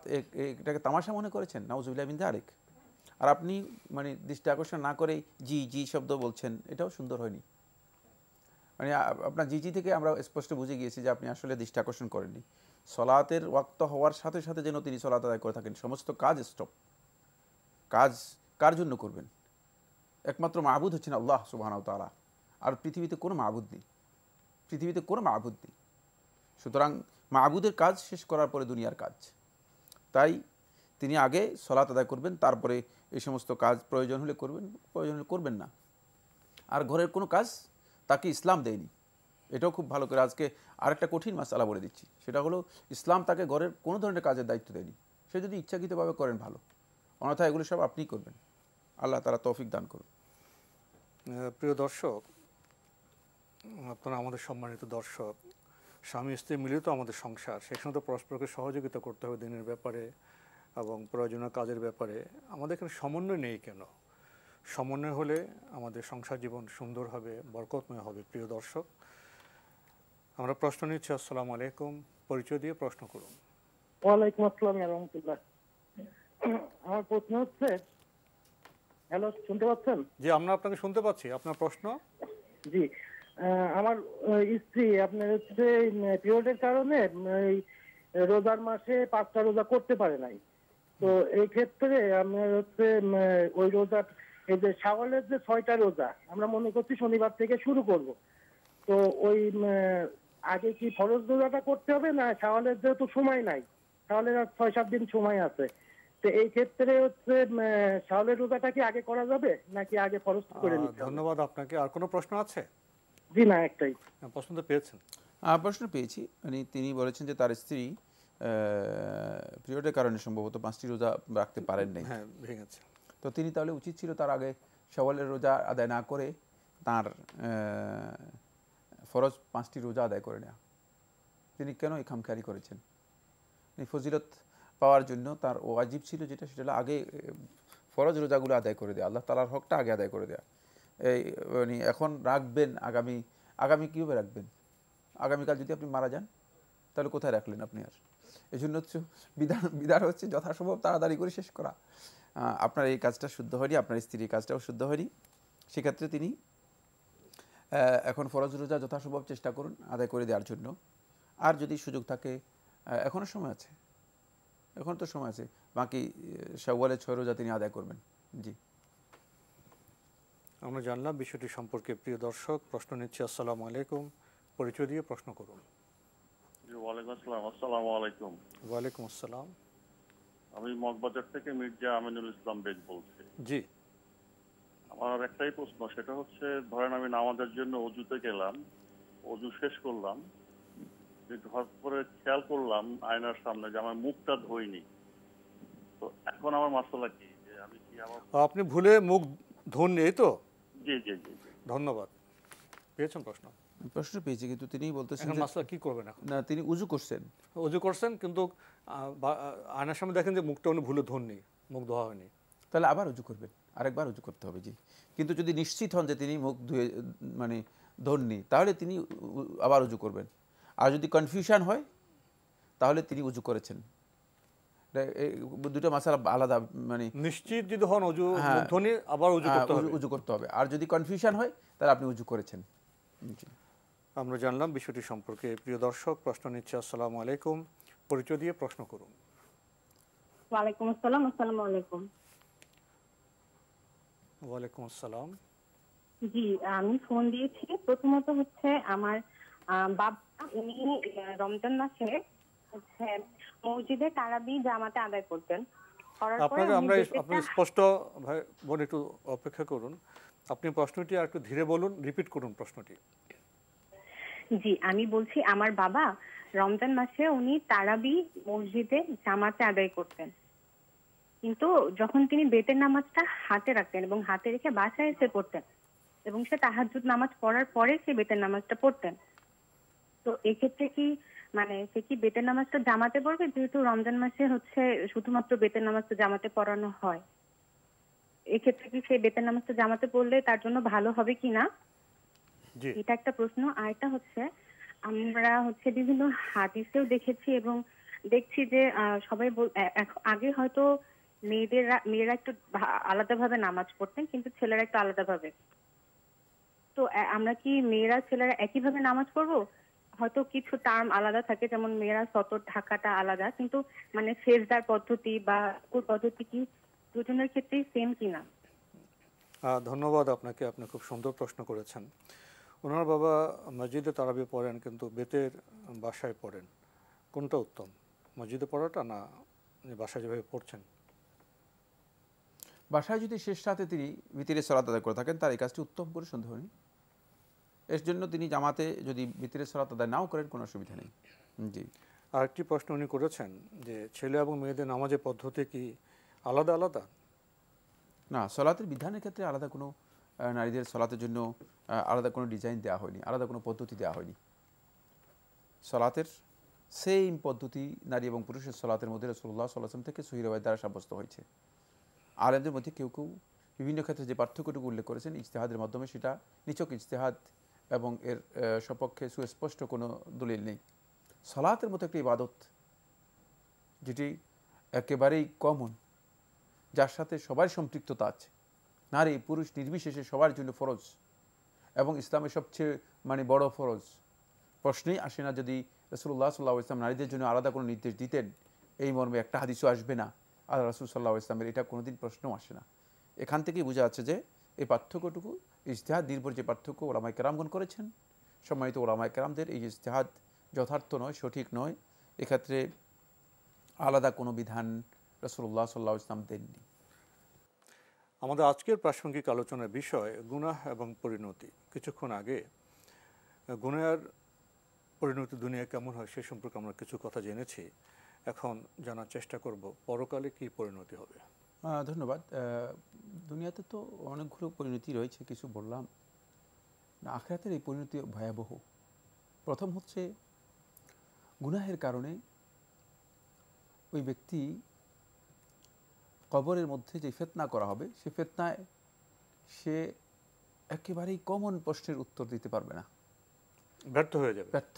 এটাকে তামাশা মনে করেছেন, নাউজুবিল্লাহ মিন যালিক। আর আপনি মানে দৃষ্টি আকর্ষণ না করেই জি জি শব্দ বলছেন, এটাও সুন্দর হয়নি। মানে আপনার জি জি থেকে আমরা স্পষ্ট বুঝে গিয়েছি যে আপনি আসলে দৃষ্টি আকর্ষণ করেননি। সলাতের ওয়াক্ত হওয়ার সাথে সাথে যেন তিনি সলাত আদায় করে থাকেন, সমস্ত কাজ স্টপ। কাজ কার জন্য করবেন? একমাত্র মাহবুদ হচ্ছেন আল্লাহ সুবহানাহু ওয়া তাআলা, আর পৃথিবীতে কোনো মাহবুদ নেই, পৃথিবীতে কোনো মাহবুদ নেই। সুতরাং মাহবুদের কাজ শেষ করার পরে দুনিয়ার কাজ। তাই তিনি আগে সলাত আদায় করবেন, তারপরে এই সমস্ত কাজ প্রয়োজন হলে করবেন, প্রয়োজন হলে করবেন না। আর ঘরের কোনো কাজ তাকে ইসলাম দেয়নি, এটাও খুব ভালো করে আজকে আরেকটা কঠিন মাসআলা বলে দিচ্ছি। সেটা হলো, ইসলাম তাকে ঘরের কোনো ধরনের কাজের দায়িত্ব দেয়নি। সে যদি ইচ্ছাকৃতভাবে করেন ভালো, অন্যথায় এগুলো সব আপনিই করবেন। আল্লাহ তাআলা তৌফিক দান করুন। প্রিয় দর্শক, আপনারা আমাদের সম্মানিত দর্শক, স্বামী স্ত্রী মিলিত আমাদের সংসার, সেখানে তো পরস্পরকে সহযোগিতা করতে হবে দিনের ব্যাপারে এবং প্রয়োজনীয় কাজের ব্যাপারে। আমাদের এখানে সমন্বয় নেই কেন? সমন্বয় হলে আমাদের সংসার জীবন সুন্দর হবে, বরকতময় হবে। প্রিয় দর্শক, আমরা প্রশ্ন নিচ্ছি। আসসালামু আলাইকুম, পরিচয় দিয়ে প্রশ্ন করুন। ওয়ালাইকুম আসসালাম ওয়া রাহমাতুল্লাহ। আমার প্রশ্ন হচ্ছে, হ্যালো, শুনতে পাচ্ছেন? জি, আমরা আপনাকে শুনতে পাচ্ছি। আপনার প্রশ্ন? জি, আমার স্ত্রী আপনার হচ্ছে পিরিয়ডের কারণে রোজার মাসে 5টা রোজা করতে পারে নাই। তো এই ক্ষেত্রে আপনার হচ্ছে ওই রোজা, এই যে শাওয়ালের যে 6টা রোজা আমরা মনে করছি শনিবার থেকে শুরু করব, তো ওই আগে কি ফরজ রোজাটা করতে হবে না? শাওয়ালের যেহেতু সময় নাই, শাওয়ালের আর 6-7 দিন সময় আছে, তো এই ক্ষেত্রে হচ্ছে শাওয়ালের রোজাটা কি আগে করা যাবে নাকি আগে ফরজ করে নিতে হবে? ধন্যবাদ আপনাকে। আর কোনো প্রশ্ন আছে? জি না, একটাই। প্রশ্ন তো পেয়েছেন? প্রশ্ন পেয়েছি। মানে তিনি বলেছেন যে তার স্ত্রী পিরিয়ডের কারণে সম্ভবত 5টি রোজা রাখতে পারেন নাই। হ্যাঁ, ভেঙেছে। তো তিনি তাহলে উচিত ছিল তার আগে শাওয়ালের রোজা আদায় না করে তার ফরজ 5টি রোজা আদায় করে নেওয়া। তিনি কেন এই খামখেয়ালি করেছেন? ফজিলত পাওয়ার জন্য তার ওয়াজিব ছিল যেটা, সেটা হলো আগে ফরজ রোজাগুলো আদায় করে দেওয়া, আল্লাহ তাআলার হকটা আগে আদায় করে দেওয়া। এই মানে এখন রাখবেন আগামী কীভাবে রাখবেন? আগামীকাল যদি আপনি মারা যান তাহলে কোথায় রাখলেন আপনি? আর এই জন্য হচ্ছে বিধান হচ্ছে যথাসম্ভব তাড়াতাড়ি করে শেষ করা। আপনার এই কাজটা শুদ্ধ হয়নি, আপনার স্ত্রীর কাজটাও শুদ্ধ হয়নি। সেক্ষেত্রে তিনি এখন ফরজ রোজা যথাসম্ভব চেষ্টা করুন আদায় করে দেওয়ার জন্য। আর যদি সুযোগ থাকে, এখনও সময় আছে, এখন তো সময় আছে, বাকি শাওয়ালের 6 রোজা তিনি আদায় করবেন। জি, আমরা জানলাম বিষয়টি সম্পর্কে। প্রিয় দর্শক, প্রশ্ন নিচ্ছি। আসসালামু আলাইকুম, পরিচয় দিয়ে প্রশ্ন করুন। ওয়ালাইকুম আসসালাম। আসসালামু আলাইকুম। ওয়ালাইকুম আসসালাম। আমি মগবাজার থেকে মির্জা আমিনুল ইসলাম বেগ বলছি। জি, আমার একটাই প্রশ্ন, সেটা হচ্ছে ধরেন আমি নামাজের জন্য অজুতে গেলাম, অজু শেষ করলাম, হঠাৎ করে খেয়াল করলাম আয়নার সামনে যে আমার মুখটা ধোইনি। তো এখন আমার মাসলা কি, যে আমি কি আমার আপনি ভুলে মুখ ধোননি, এই তো? জি জি জি। ধন্যবাদ। পেয়েছেন প্রশ্ন? প্রশ্ন পেয়েছি, কিন্তু তিনি বলতেছেন এখন মাসলা কি করবেন এখন? না, তিনি উজু করছেন কিন্তু আয়নার সামনে দেখেন যে মুখটা উনি ভুলে ধোননি, মুখ ধোয়া হয়নি, তাহলে আবার উজু করবেন, আরেকবার উজু করতে হবে। জি, কিন্তু যদি নিশ্চিত হন যে তিনি মুখ ধুয়ে মানে ধোননি, তাহলে তিনি আবার উজু করবেন। আর যদি কনফিউশন হয় তাহলে তিনি উজু করেছেন। দুটো মাসালা আলাদা। মানে নিশ্চিত যদি হন উজু ধোনি, আবার উজু করতে হবে। আর যদি কনফিউশন হয় তাহলে আপনি উজু করেছেন। আমরা জানলাম বিষয়টি সম্পর্কে। প্রিয় দর্শক, প্রশ্ন নিচ্ছে। আসসালামু আলাইকুম, পরিচয় দিয়ে প্রশ্ন করুন। ওয়ালাইকুম আসসালাম। আসসালামু আলাইকুম। ওয়ালাইকুম আসসালাম। জি, আমি ফোন দিয়েছি প্রথমত হচ্ছে আমার বাবা, উনি রমজান মাসে হচ্ছে মসজিদে তারাবি জামাতে আদায় করতেন। আপনি স্পষ্ট বোন একটু অপেক্ষা করুন, আপনি প্রশ্নটি আর একটু ধীরে বলুন, রিপিট করুন প্রশ্নটি। জি, আমি বলছি আমার বাবা রমজান মাসে উনি তারাবি মসজিদে জামাতে আদায় করতেন, কিন্তু যখন তিনি বেতের নামাজটা হাতে রাখতেন এবং হাতে রেখে বাসায় এসে পড়তেন, এবং সে তাহাজ্জুদ নামাজ পড়ার পরে সে বেতের নামাজটা পড়তেন। তো এক্ষেত্রে কি মানে সে কি বেতের নামাজটা জামাতে পড়বে, যেহেতু রমজান মাসে হচ্ছে শুধুমাত্র বেতের নামাজটা জামাতে পড়ানো হয়? এক্ষেত্রে কি সে বেতের নামাজটা জামাতে পড়লে তার জন্য ভালো হবে কিনা, এটা একটা প্রশ্ন। আর একটা হচ্ছে আমরা হচ্ছে বিভিন্ন হাদিসেও দেখেছি এবং দেখছি যে সবাই আগে হয়তো মেয়েরা একটু আলাদাভাবে নামাজ পড়তেন, কিন্তু ছেলেরা একটু আলাদাভাবে। তো আমরা কি মেয়েরা ছেলেরা একইভাবে নামাজ পড়বো? হয়তো কিছু টার্ম আলাদা থাকে, যেমন মেয়েরা সতর ঢাকাটা আলাদা, কিন্তু মানে সেজদার পদ্ধতি বা পদ্ধতি কি দুজনের ক্ষেত্রেই সেম কিনা? ধন্যবাদ আপনাকে, আপনি খুব সুন্দর প্রশ্ন করেছেন। ওনার বাবা মসজিদে তারাবি পড়েন কিন্তু বেতের বাসায় পড়েন, কোনটা উত্তম, মসজিদে পড়াটা না বাসায় যেভাবে পড়ছেন? বাসায় যদি শেষ রাতে তিনি ভিতরে সালাত আদায় করে থাকেন, তার এই কাজটি উত্তম, করে সন্দেহ নেই। এর জন্য তিনি জামাতে যদি ভিতরে সালাত আদায় নাও করেন কোনো অসুবিধা নেই। জি, আরেকটি প্রশ্ন উনি করেছেন যে ছেলে এবং মেয়েদের নামাজের পদ্ধতি কি আলাদা আলাদা? না, সালাতের বিধানের ক্ষেত্রে আলাদা কোনো নারীদের সালাতের জন্য আলাদা কোনো ডিজাইন দেওয়া হয়নি, আলাদা কোনো পদ্ধতি দেওয়া হয়নি। সালাতের সেম পদ্ধতি নারী এবং পুরুষের সালাতের মধ্যে রাসূলুল্লাহ সাল্লাল্লাহু আলাইহি ওয়াসাল্লাম থেকে সহিহ রিওয়ায়াত দ্বারা সাব্যস্ত হয়েছে। আলেমদের মধ্যে কেউ কেউ বিভিন্ন ক্ষেত্রে যে পার্থক্যটুকু উল্লেখ করেছেন ইজতিহাদের মাধ্যমে, সেটা নিছক ইজতিহাদ এবং এর সপক্ষে সুস্পষ্ট কোনো দলিল নেই। সালাতের মতো একটি ইবাদত যেটি একেবারেই কমন, যার সাথে সবার সম্পৃক্ততা আছে, নারী পুরুষ নির্বিশেষে সবার জন্য ফরজ এবং ইসলামের সবচেয়ে বড় ফরজ, প্রশ্নই আসে না যদি রাসূলুল্লাহ সাল্লাল্লাহু আলাইহি ওয়াসাল্লাম নারীদের জন্য আলাদা কোনো নির্দেশ দিতেন, এই মর্মে একটা হাদিসও আসবে না, আর রাসূল সাল্লাল্লাহু আলাইহি ওয়াসাল্লামের এটা কোনোদিন প্রশ্নও আসে না। এখান থেকেই বোঝা যাচ্ছে যে এই পার্থক্যটুকু ইজতিহাদ নির্ভর যে পার্থক্য ওলামায়ে কেরামগণ করেছেন, সম্মানিত ওলামায়ে কেরামদের এই ইজতিহাদ যথার্থ নয়, সঠিক নয়। এক্ষেত্রে আলাদা কোনো বিধান রাসূলুল্লাহ সাল্লাল্লাহু আলাইহি ওয়াসাল্লাম দেননি। আমাদের আজকের প্রাসঙ্গিক আলোচনার বিষয় গুনাহ এবং পরিণতি। কিছুক্ষণ আগে গুনাহের পরিণতি দুনিয়া কেমন হয় সে সম্পর্কে আমরা কিছু কথা জেনেছি। এখন জানার চেষ্টা করব পরকালে কি পরিণতি হবে। ধন্যবাদ। দুনিয়াতে তো অনেকগুলো পরিণতি রয়েছে, কিছু বললাম না। আখিরাতের এই পরিণতি ভয়াবহ। প্রথম হচ্ছে গুনাহের কারণে ওই ব্যক্তি কবরের মধ্যে যে ফিতনা করা হবে, সে ফিতনায় সে একেবারেই কমন প্রশ্নের উত্তর দিতে পারবে না, ব্যর্থ হয়ে যাবে। ব্যর্থ।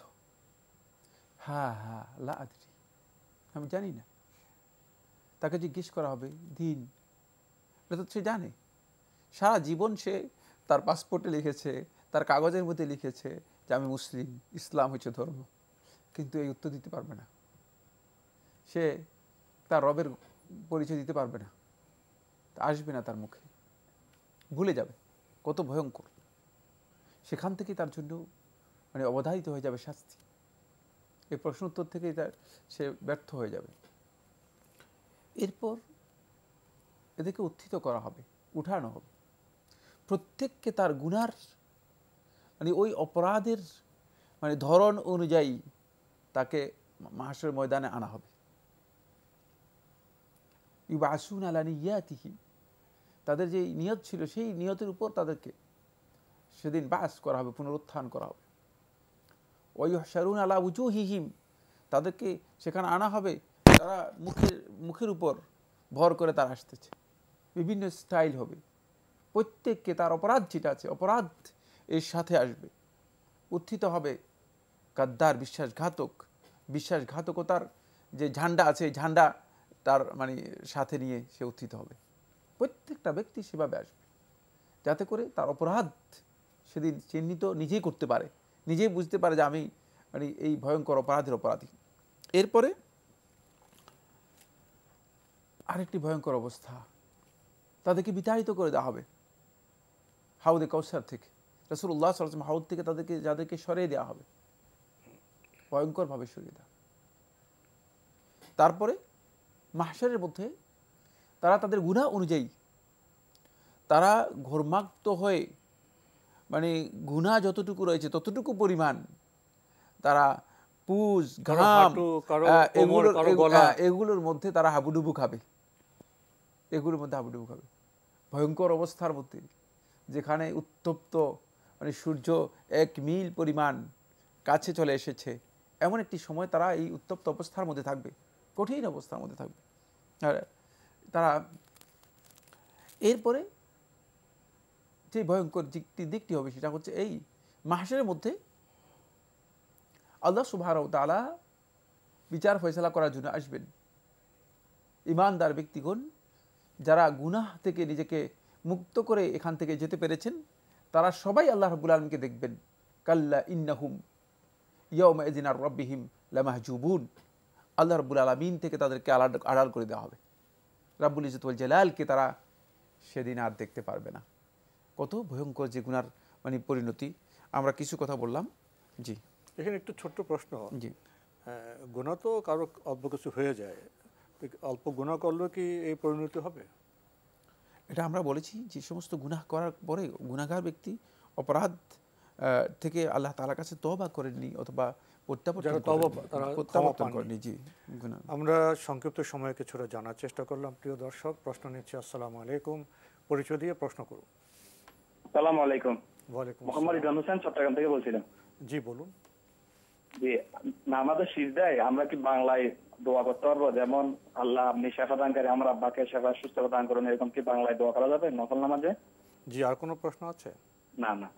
হ্যাঁ হ্যাঁ লা আদরি, আমি জানি না। তাকে জিজ্ঞেস করা হবে দিন, এটা তো সে জানে। সারা জীবন সে তার পাসপোর্টে লিখেছে, তার কাগজের মধ্যে লিখেছে যে আমি মুসলিম, ইসলাম হচ্ছে ধর্ম, কিন্তু এই উত্তর দিতে পারবে না। সে তার রবের পরিচয় দিতে পারবে না, আসবে না তার মুখে, ভুলে যাবে। কত ভয়ঙ্কর! সেখান থেকে তার জন্য মানে অবধারিত হয়ে যাবে শাস্তি। এই প্রশ্ন উত্তর থেকে সে ব্যর্থ হয়ে যাবে। এরপর এদেরকে উত্থিত করা হবে, উঠানো হবে। প্রত্যেককে তার গুনার মানে ওই অপরাধের মানে ধরন অনুযায়ী তাকে মাহশরের ময়দানে আনা হবে। ইউবাসুন আলা নিয়াতিহি, তাদের যে নিয়ত ছিল সেই নিয়তের উপর তাদেরকে সেদিন বাস করা হবে, পুনরুত্থান করা হবে। ওয়াইহশারুন আলা উজুহিহিম, তাদেরকে সেখানে আনা হবে, তারা মুখের উপর ভর করে তারা আসতেছে। বিভিন্ন স্টাইল হবে, প্রত্যেককে তার অপরাধ যেটা আছে অপরাধ এর সাথে আসবে। উত্থিত হবে গাদ্দার, বিশ্বাসঘাতকতার যে ঝান্ডা আছে, ঝান্ডা তার মানে সাথে নিয়ে সে উত্থিত হবে। প্রত্যেকটা ব্যক্তি সেভাবে আসবে, যাতে করে তার অপরাধ সেদিন চিহ্নিত নিজেই করতে পারে, নিজেই বুঝতে পারে যে আমি মানে এই ভয়ঙ্কর অপরাধের অপরাধী। এরপরে আরেকটি ভয়ঙ্কর অবস্থা, তাদেরকে বিতাড়িত করে দেওয়া হবে হাউদে কাউসার থেকে। রাসূলুল্লাহ সাল্লাল্লাহু আলাইহি ওয়াসাল্লাম হাউদ থেকে যাদেরকে সরিয়ে দেওয়া হবে, ভয়ঙ্করভাবে সরিয়ে দেওয়া। তারপরে মাহশরের মধ্যে তারা তাদের গুনাহ অনুযায়ী তারা ঘর্মাক্ত হয়ে মানে গুনাহ যতটুকু রয়েছে ততটুকু পরিমাণ তারা পুজ, ঘাম, এগুলোর মধ্যে তারা হাবুডুবু খাবে, এগুলোর মধ্যে হাবুডুবু খাবে। ভয়ঙ্কর অবস্থার মধ্যে, যেখানে উত্তপ্ত মানে সূর্য 1 মিল পরিমাণ কাছে চলে এসেছে, এমন একটি সময় তারা এই উত্তপ্ত অবস্থার মধ্যে থাকবে, কঠিন অবস্থার মধ্যে থাকবে। আর তারা এরপরে যে ভয়ঙ্কর দিকটি হবে সেটা হচ্ছে এই মাহশরের মধ্যে আল্লাহ সুবহানাহু ওয়া তাআলা বিচার ফয়সালা করার জন্য আসবেন। ঈমানদার ব্যক্তিগণ যারা গুনাহ থেকে নিজেকে মুক্ত করে এখান থেকে যেতে পেরেছেন, তারা সবাই আল্লাহ রাব্বুল আলামিনকে দেখবেন। কাল্লা ইন্নাহুম ইয়াওমা ইযিন আর রাব্বিহিম লামাহজুবুন, আল্লাহ রাব্বুল আলামিন থেকে তাদেরকে আড়াল করে দেওয়া হবে। রাব্বুল ইজ্জত ওয়াল জালালকে তারা সেদিন আর দেখতে পারবে না। কত ভয়ঙ্কর যে গুনার মানে পরিণতি। আমরা কিছু কথা বললাম। জি, এখানে একটু ছোট্ট প্রশ্ন। জি, গুনাহ তো কারো অল্প কিছু হয়ে যায়, অল্প গুনাহ করলেও কি এই পরিণতি হবে? এটা আমরা বলেছি যে সমস্ত গুনাহ করার পরে গুনাহগার ব্যক্তি অপরাধ থেকে আল্লাহ তাআলার কাছে তওবা করেননি অথবা প্রত্যাবর্তন করেননি। জি, আমরা সংক্ষিপ্ত সময়ে কিছুটা জানার চেষ্টা করলাম। প্রিয় দর্শক, প্রশ্ন নিচ্ছি। আসসালামু আলাইকুম, পরিচয় দিয়ে প্রশ্ন করুন। আসসালামু আলাইকুম। ওয়ালাইকুম মোহাম্মদ ইমরান হোসেন, চট্টগ্রাম থেকে বলছিলাম। জি বলুন। জি, নামাজের সিজদায় আমরা কি বাংলায় দোয়া করতে পারবো? যেমন আল্লাহ আপনি শেফা দানকারী, আমার আব্বাকে শেফা সুস্থতা দান করুন, এরকম কি বাংলায় দোয়া করা যাবে নফল নামাজে? জি, আর কোনো প্রশ্ন আছে? না না,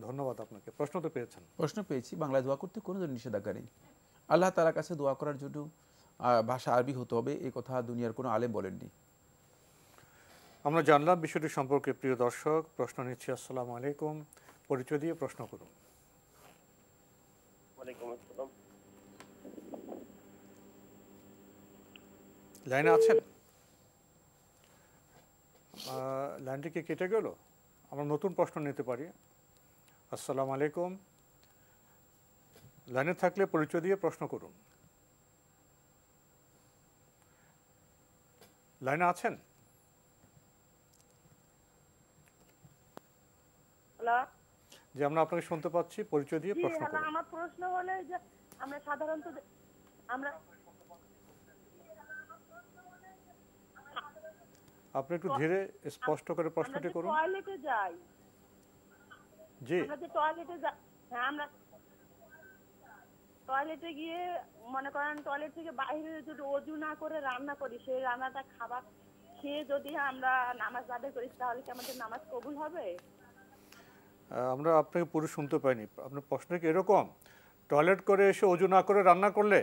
ধন্যবাদ আপনাকে। প্রশ্ন তো পেয়েছেন? প্রশ্ন পেয়েছি। বাংলায় দোয়া করতে কোনো ধরনের নিষেধাজ্ঞা নেই। আল্লাহ তাআলার কাছে দোয়া করার জন্য ভাষা আরবি হতে হবে, এই কথা দুনিয়ার কোনো আলেম বলেননি। আমরা জানলাম বিষয়টি সম্পর্কে। প্রিয় দর্শক, প্রশ্ন নিচ্ছি। আসসালামু আলাইকুম, পরিচয় দিয়ে প্রশ্ন করুন। ওয়ালাইকুম আসসালাম। লাইনে আছেন? লাইনটি কি কেটে গেল? আমরা নতুন প্রশ্ন নিতে পারি। আসসালামু আলাইকুম, লাইনে থাকলে পরিচয় দিয়ে প্রশ্ন করুন। লাইনে আছেন? হ্যালো, জি, আমরা আপনাকে শুনতে পাচ্ছি। পরিচয় দিয়ে প্রশ্ন করুন। আমার প্রশ্ন হলো যে আমরা সাধারণত আমরা আপনি একটু ধীরে স্পষ্ট করে প্রশ্নটি করুন। টয়লেটে যাই, জি, আমরা যে টয়লেটে যাই, হ্যাঁ আমরা টয়লেটে গিয়ে মনে করেন টয়লেট থেকে বাইরে যদি অজু না করে রান্না করি, সেই রান্নাটা খাবার খেয়ে যদি আমরা নামাজ আদায় করি তাহলে কি আমাদের নামাজ কবুল হবে? আমরা আপনাকে পুরো শুনতে পাইনি। আপনার প্রশ্ন কি এরকম, টয়লেট করে এসে অজু না করে রান্না করলে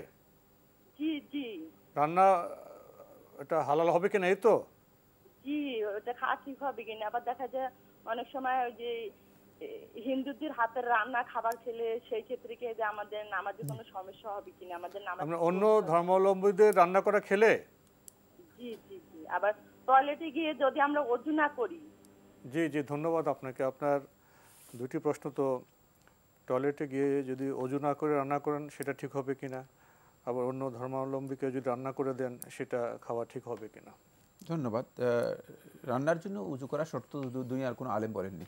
জি জি রান্না এটা হালাল হবে কিনা, এই তো? জি, ওটা খাওয়া ঠিক হবে কিনা। আবার দেখা যায় অনেক সময় ওই যে হিন্দুদের হাতের রান্না খাবার খেলে সেই ক্ষেত্রে কি যে আমাদের নামাজে কোনো সমস্যা হবে কিনা, আমাদের নামাজ আমরা অন্য ধর্মাবলম্বীদের রান্না করা খেলে? জি জি জি। আবার টয়লেটে গিয়ে যদি আমরা অজু না করি। জি জি, ধন্যবাদ আপনাকে। আপনার দুটি প্রশ্ন তো, টয়লেটে গিয়ে যদি অজু না করে রান্না করেন সেটা ঠিক হবে কিনা, আবার অন্য ধর্মাবলম্বীকে যদি রান্না করে দেন সেটা খাওয়া ঠিক হবে কিনা। ধন্যবাদ। রান্নার জন্য উজু করা শর্ত দুনিয়ার কোনো আলেম বলেননি।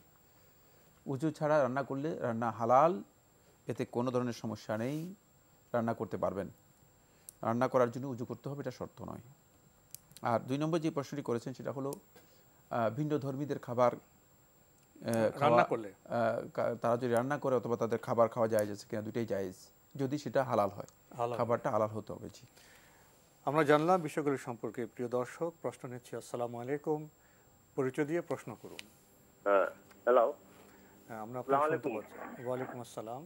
উজু ছাড়া রান্না করলে রান্না হালাল, এতে কোনো ধরনের সমস্যা নেই, রান্না করতে পারবেন। রান্না করার জন্য উজু করতে হবে, এটা শর্ত নয়। আর 2 নম্বর যে প্রশ্নটি করেছেন সেটা হলো ভিন্ন ধর্মীদের খাবার রান্না করলে তারা যদি রান্না করে অথবা তাদের খাবার খাওয়া জায়েজ আছে কিনা, দুটোই জায়েজ, যদি সেটা হালাল হয়, খাবারটা হালাল হতে হবে। জি, আমরা জানলাম বিষয়গুলি সম্পর্কে। প্রিয় দর্শক, প্রশ্ন নিচ্ছি। আসসালামু আলাইকুম, পরিচয় দিয়ে প্রশ্ন করুন। হ্যালো, আমরা আপনাকে শুনতে পাচ্ছি। ওয়ালাইকুম আসসালাম।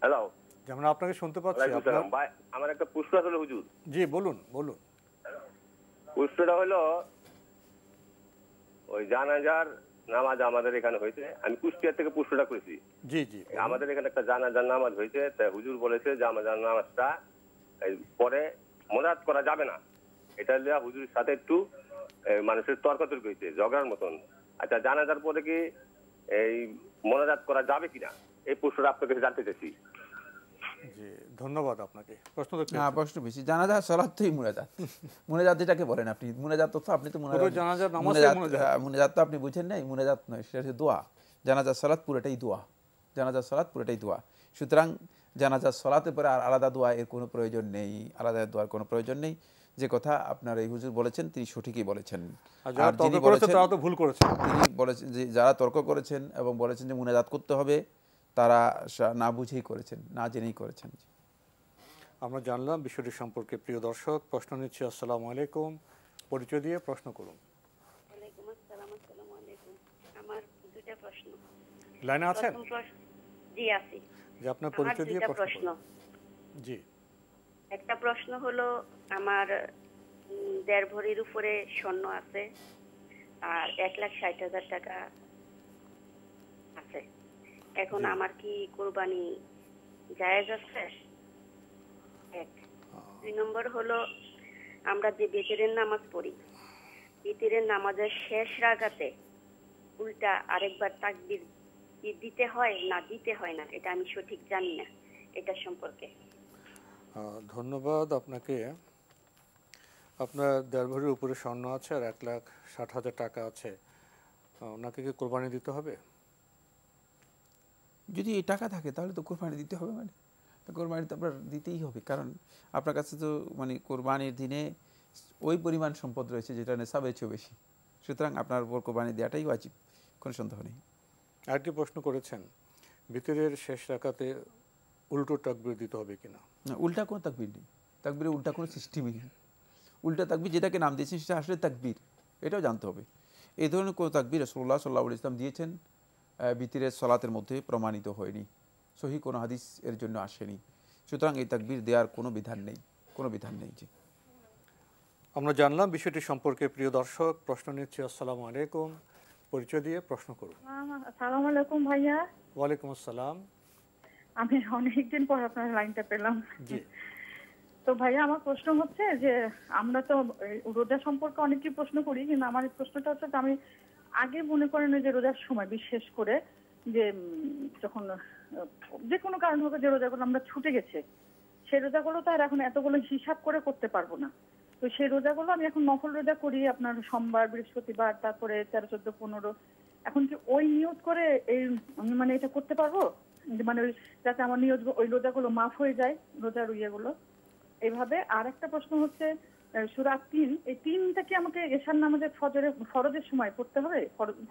হ্যালো, যেমন আপনাকে শুনতে পাচ্ছি। ভাই, আমার একটা প্রশ্ন আছে হুজুর। জি, বলুন বলুন। প্রশ্নটা হলো ওই জানাজার নামাজ আমাদের এখানে হয়েছে, আমি কুষ্টিয়া থেকে প্রশ্নটা করেছি। জি জি, আমাদের এখানে একটা জানাজার নামাজ হয়েছে, তাই হুজুর বলেছে যে আমাদের নামাজটা পরে মোনাজাত করা যাবে না। এটা লিয়া হুজুরের সাথে একটু মানুষের তর্কাতর্কি হয়েছে, ঝগড়ার মতন। আচ্ছা, জানাজার পরে কি এই মোনাজাত করা যাবে কিনা, এই প্রশ্নটা আপনার কাছে জানতে চাইছি। জি, ধন্যবাদ আপনাকে। প্রশ্ন তো না, প্রশ্ন বেশি। জানাজা সালাত তো মুনাজাত। মুনাজাত যেটাকে বলেন আপনি, মুনাজাত তো আপনি তো মুনাজাত তো আপনি বুঝেন নাই, মুনাজাত নয়, সেটা হচ্ছে দোয়া। জানাজা সালাত পুরোটাই দোয়া, জানাজা সালাত পুরোটাই দোয়া। সুতরাং জানাজা সালাতের পরে আর আলাদা দোয়া এর কোনো প্রয়োজন নেই, আলাদা দোয়ার কোনো প্রয়োজন নেই। যে কথা আপনার এই হুজুর বলেছেন তিনি সঠিকই বলেছেন। আর যিনি বলেছেন তারা তো ভুল করেছেন। তিনি বলেছেন যে যারা তর্ক করেছেন এবং বলেছেন যে মুনাজাত করতে হবে, তারা না বুঝেই করেছেন, না জেনেই করেছেন। আমরা জানলাম বিষয়টি সম্পর্কে। প্রিয় দর্শক, প্রশ্ন নিচ্ছি। আসসালামু আলাইকুম, পরিচয় দিয়ে প্রশ্ন করুন। ওয়ালাইকুম আসসালাম। আসসালামু আলাইকুম। আমার দুটো প্রশ্ন। লাইনে আছেন? জি আছি। যে আপনার পরিচয় দিয়ে প্রশ্ন। জি। একটা প্রশ্ন হলো, আমার 1.5 ভরির উপরে স্বর্ণ আছে আর 1,60,000 টাকা আছে। এখন আমার কি কুরবানি জায়েজ আছে? 1। 2 নম্বর হলো, আমরা যে বিতরের নামাজ পড়ি, বিতরের নামাজের শেষ রাকাতে উল্টা আরেকবার তাকবীর দিতে হয় না দিতে হয় না, এটা আমি সঠিক জানি না, এটা সম্পর্কে। ধন্যবাদ আপনাকে। আপনার 1.5 ভরির উপরে স্বর্ণ আছে আর 1,60,000 টাকা আছে, ওনাকে কি কোরবানি দিতে হবে? যদি এই টাকা থাকে তাহলে তো কোরবানি দিতে হবে, মানে কোরবানি তো আপনার দিতেই হবে, কারণ আপনার কাছে তো মানে কোরবানির দিনে ওই পরিমাণ সম্পদ রয়েছে যেটা নেশাবের চেয়েও বেশি। সুতরাং আপনার উপর কোরবানি দেওয়াটাই ওয়াজিব, কোনো সন্দেহ নেই। আরেকটি প্রশ্ন করেছেন, ভিতরের শেষ রাকাতে উল্টো তাকবীর দিতে হবে কিনা? না, উল্টা কোনো তাকবীর নেই, তাকবীরের উল্টা কোনো সিস্টেমই নেই। উল্টা তাকবীর যেটাকে নাম দিয়েছেন সেটা আসলে তাকবীর, এটাও জানতে হবে। এই ধরনের কোনো তাকবীর রাসূলুল্লাহ সাল্লাল্লাহু আলাইহি ওয়াসাল্লাম দিয়েছেন ভিতরের সালাতের মধ্যে প্রমাণিত হয়নি, সহিহ কোনো হাদিস এর জন্য আসেনি। সুতরাং এই তাকবীর দেওয়ার কোনো বিধান নেই, কোনো বিধান নেই। জি, আমরা জানলাম বিষয়টি সম্পর্কে। প্রিয় দর্শক, প্রশ্ন নিচ্ছি। আসসালামু আলাইকুম, পরিচয় দিয়ে প্রশ্ন করুন। আসসালামু আলাইকুম ভাইয়া। ওয়ালাইকুম আসসালাম। আমি অনেকদিন পর আপনার লাইনটা পেলাম। জি। তো ভাইয়া, আমার প্রশ্ন হচ্ছে যে আমরা তো রোজা সম্পর্কে অনেকই প্রশ্ন করি, কিন্তু আমার প্রশ্নটা হচ্ছে যে আমি আগে মনে করেন যে রোজার সময় বিশেষ করে যে যখন যে কোনো কারণ হবে যে রোজাগুলো আমরা ছুটে গেছে, সেই রোজাগুলো তো আর এখন এতগুলো হিসাব করে করতে পারবো না। তো সেই রোজাগুলো আমি এখন নফল রোজা করি, আপনার সোমবার, বৃহস্পতিবার, তারপরে 13, 14, 15। এখন কি ওই নিয়ত করে এই আমি মানে এটা করতে পারবো, মানে যাতে আমার নিয়ত ওই রোজাগুলো মাফ হয়ে যায়, রোজার ইয়েগুলো এইভাবে? আর একটা প্রশ্ন হচ্ছে সূরা 3, এই 3টা কি আমাকে এশার নামাজের ফরজের সময় পড়তে হবে?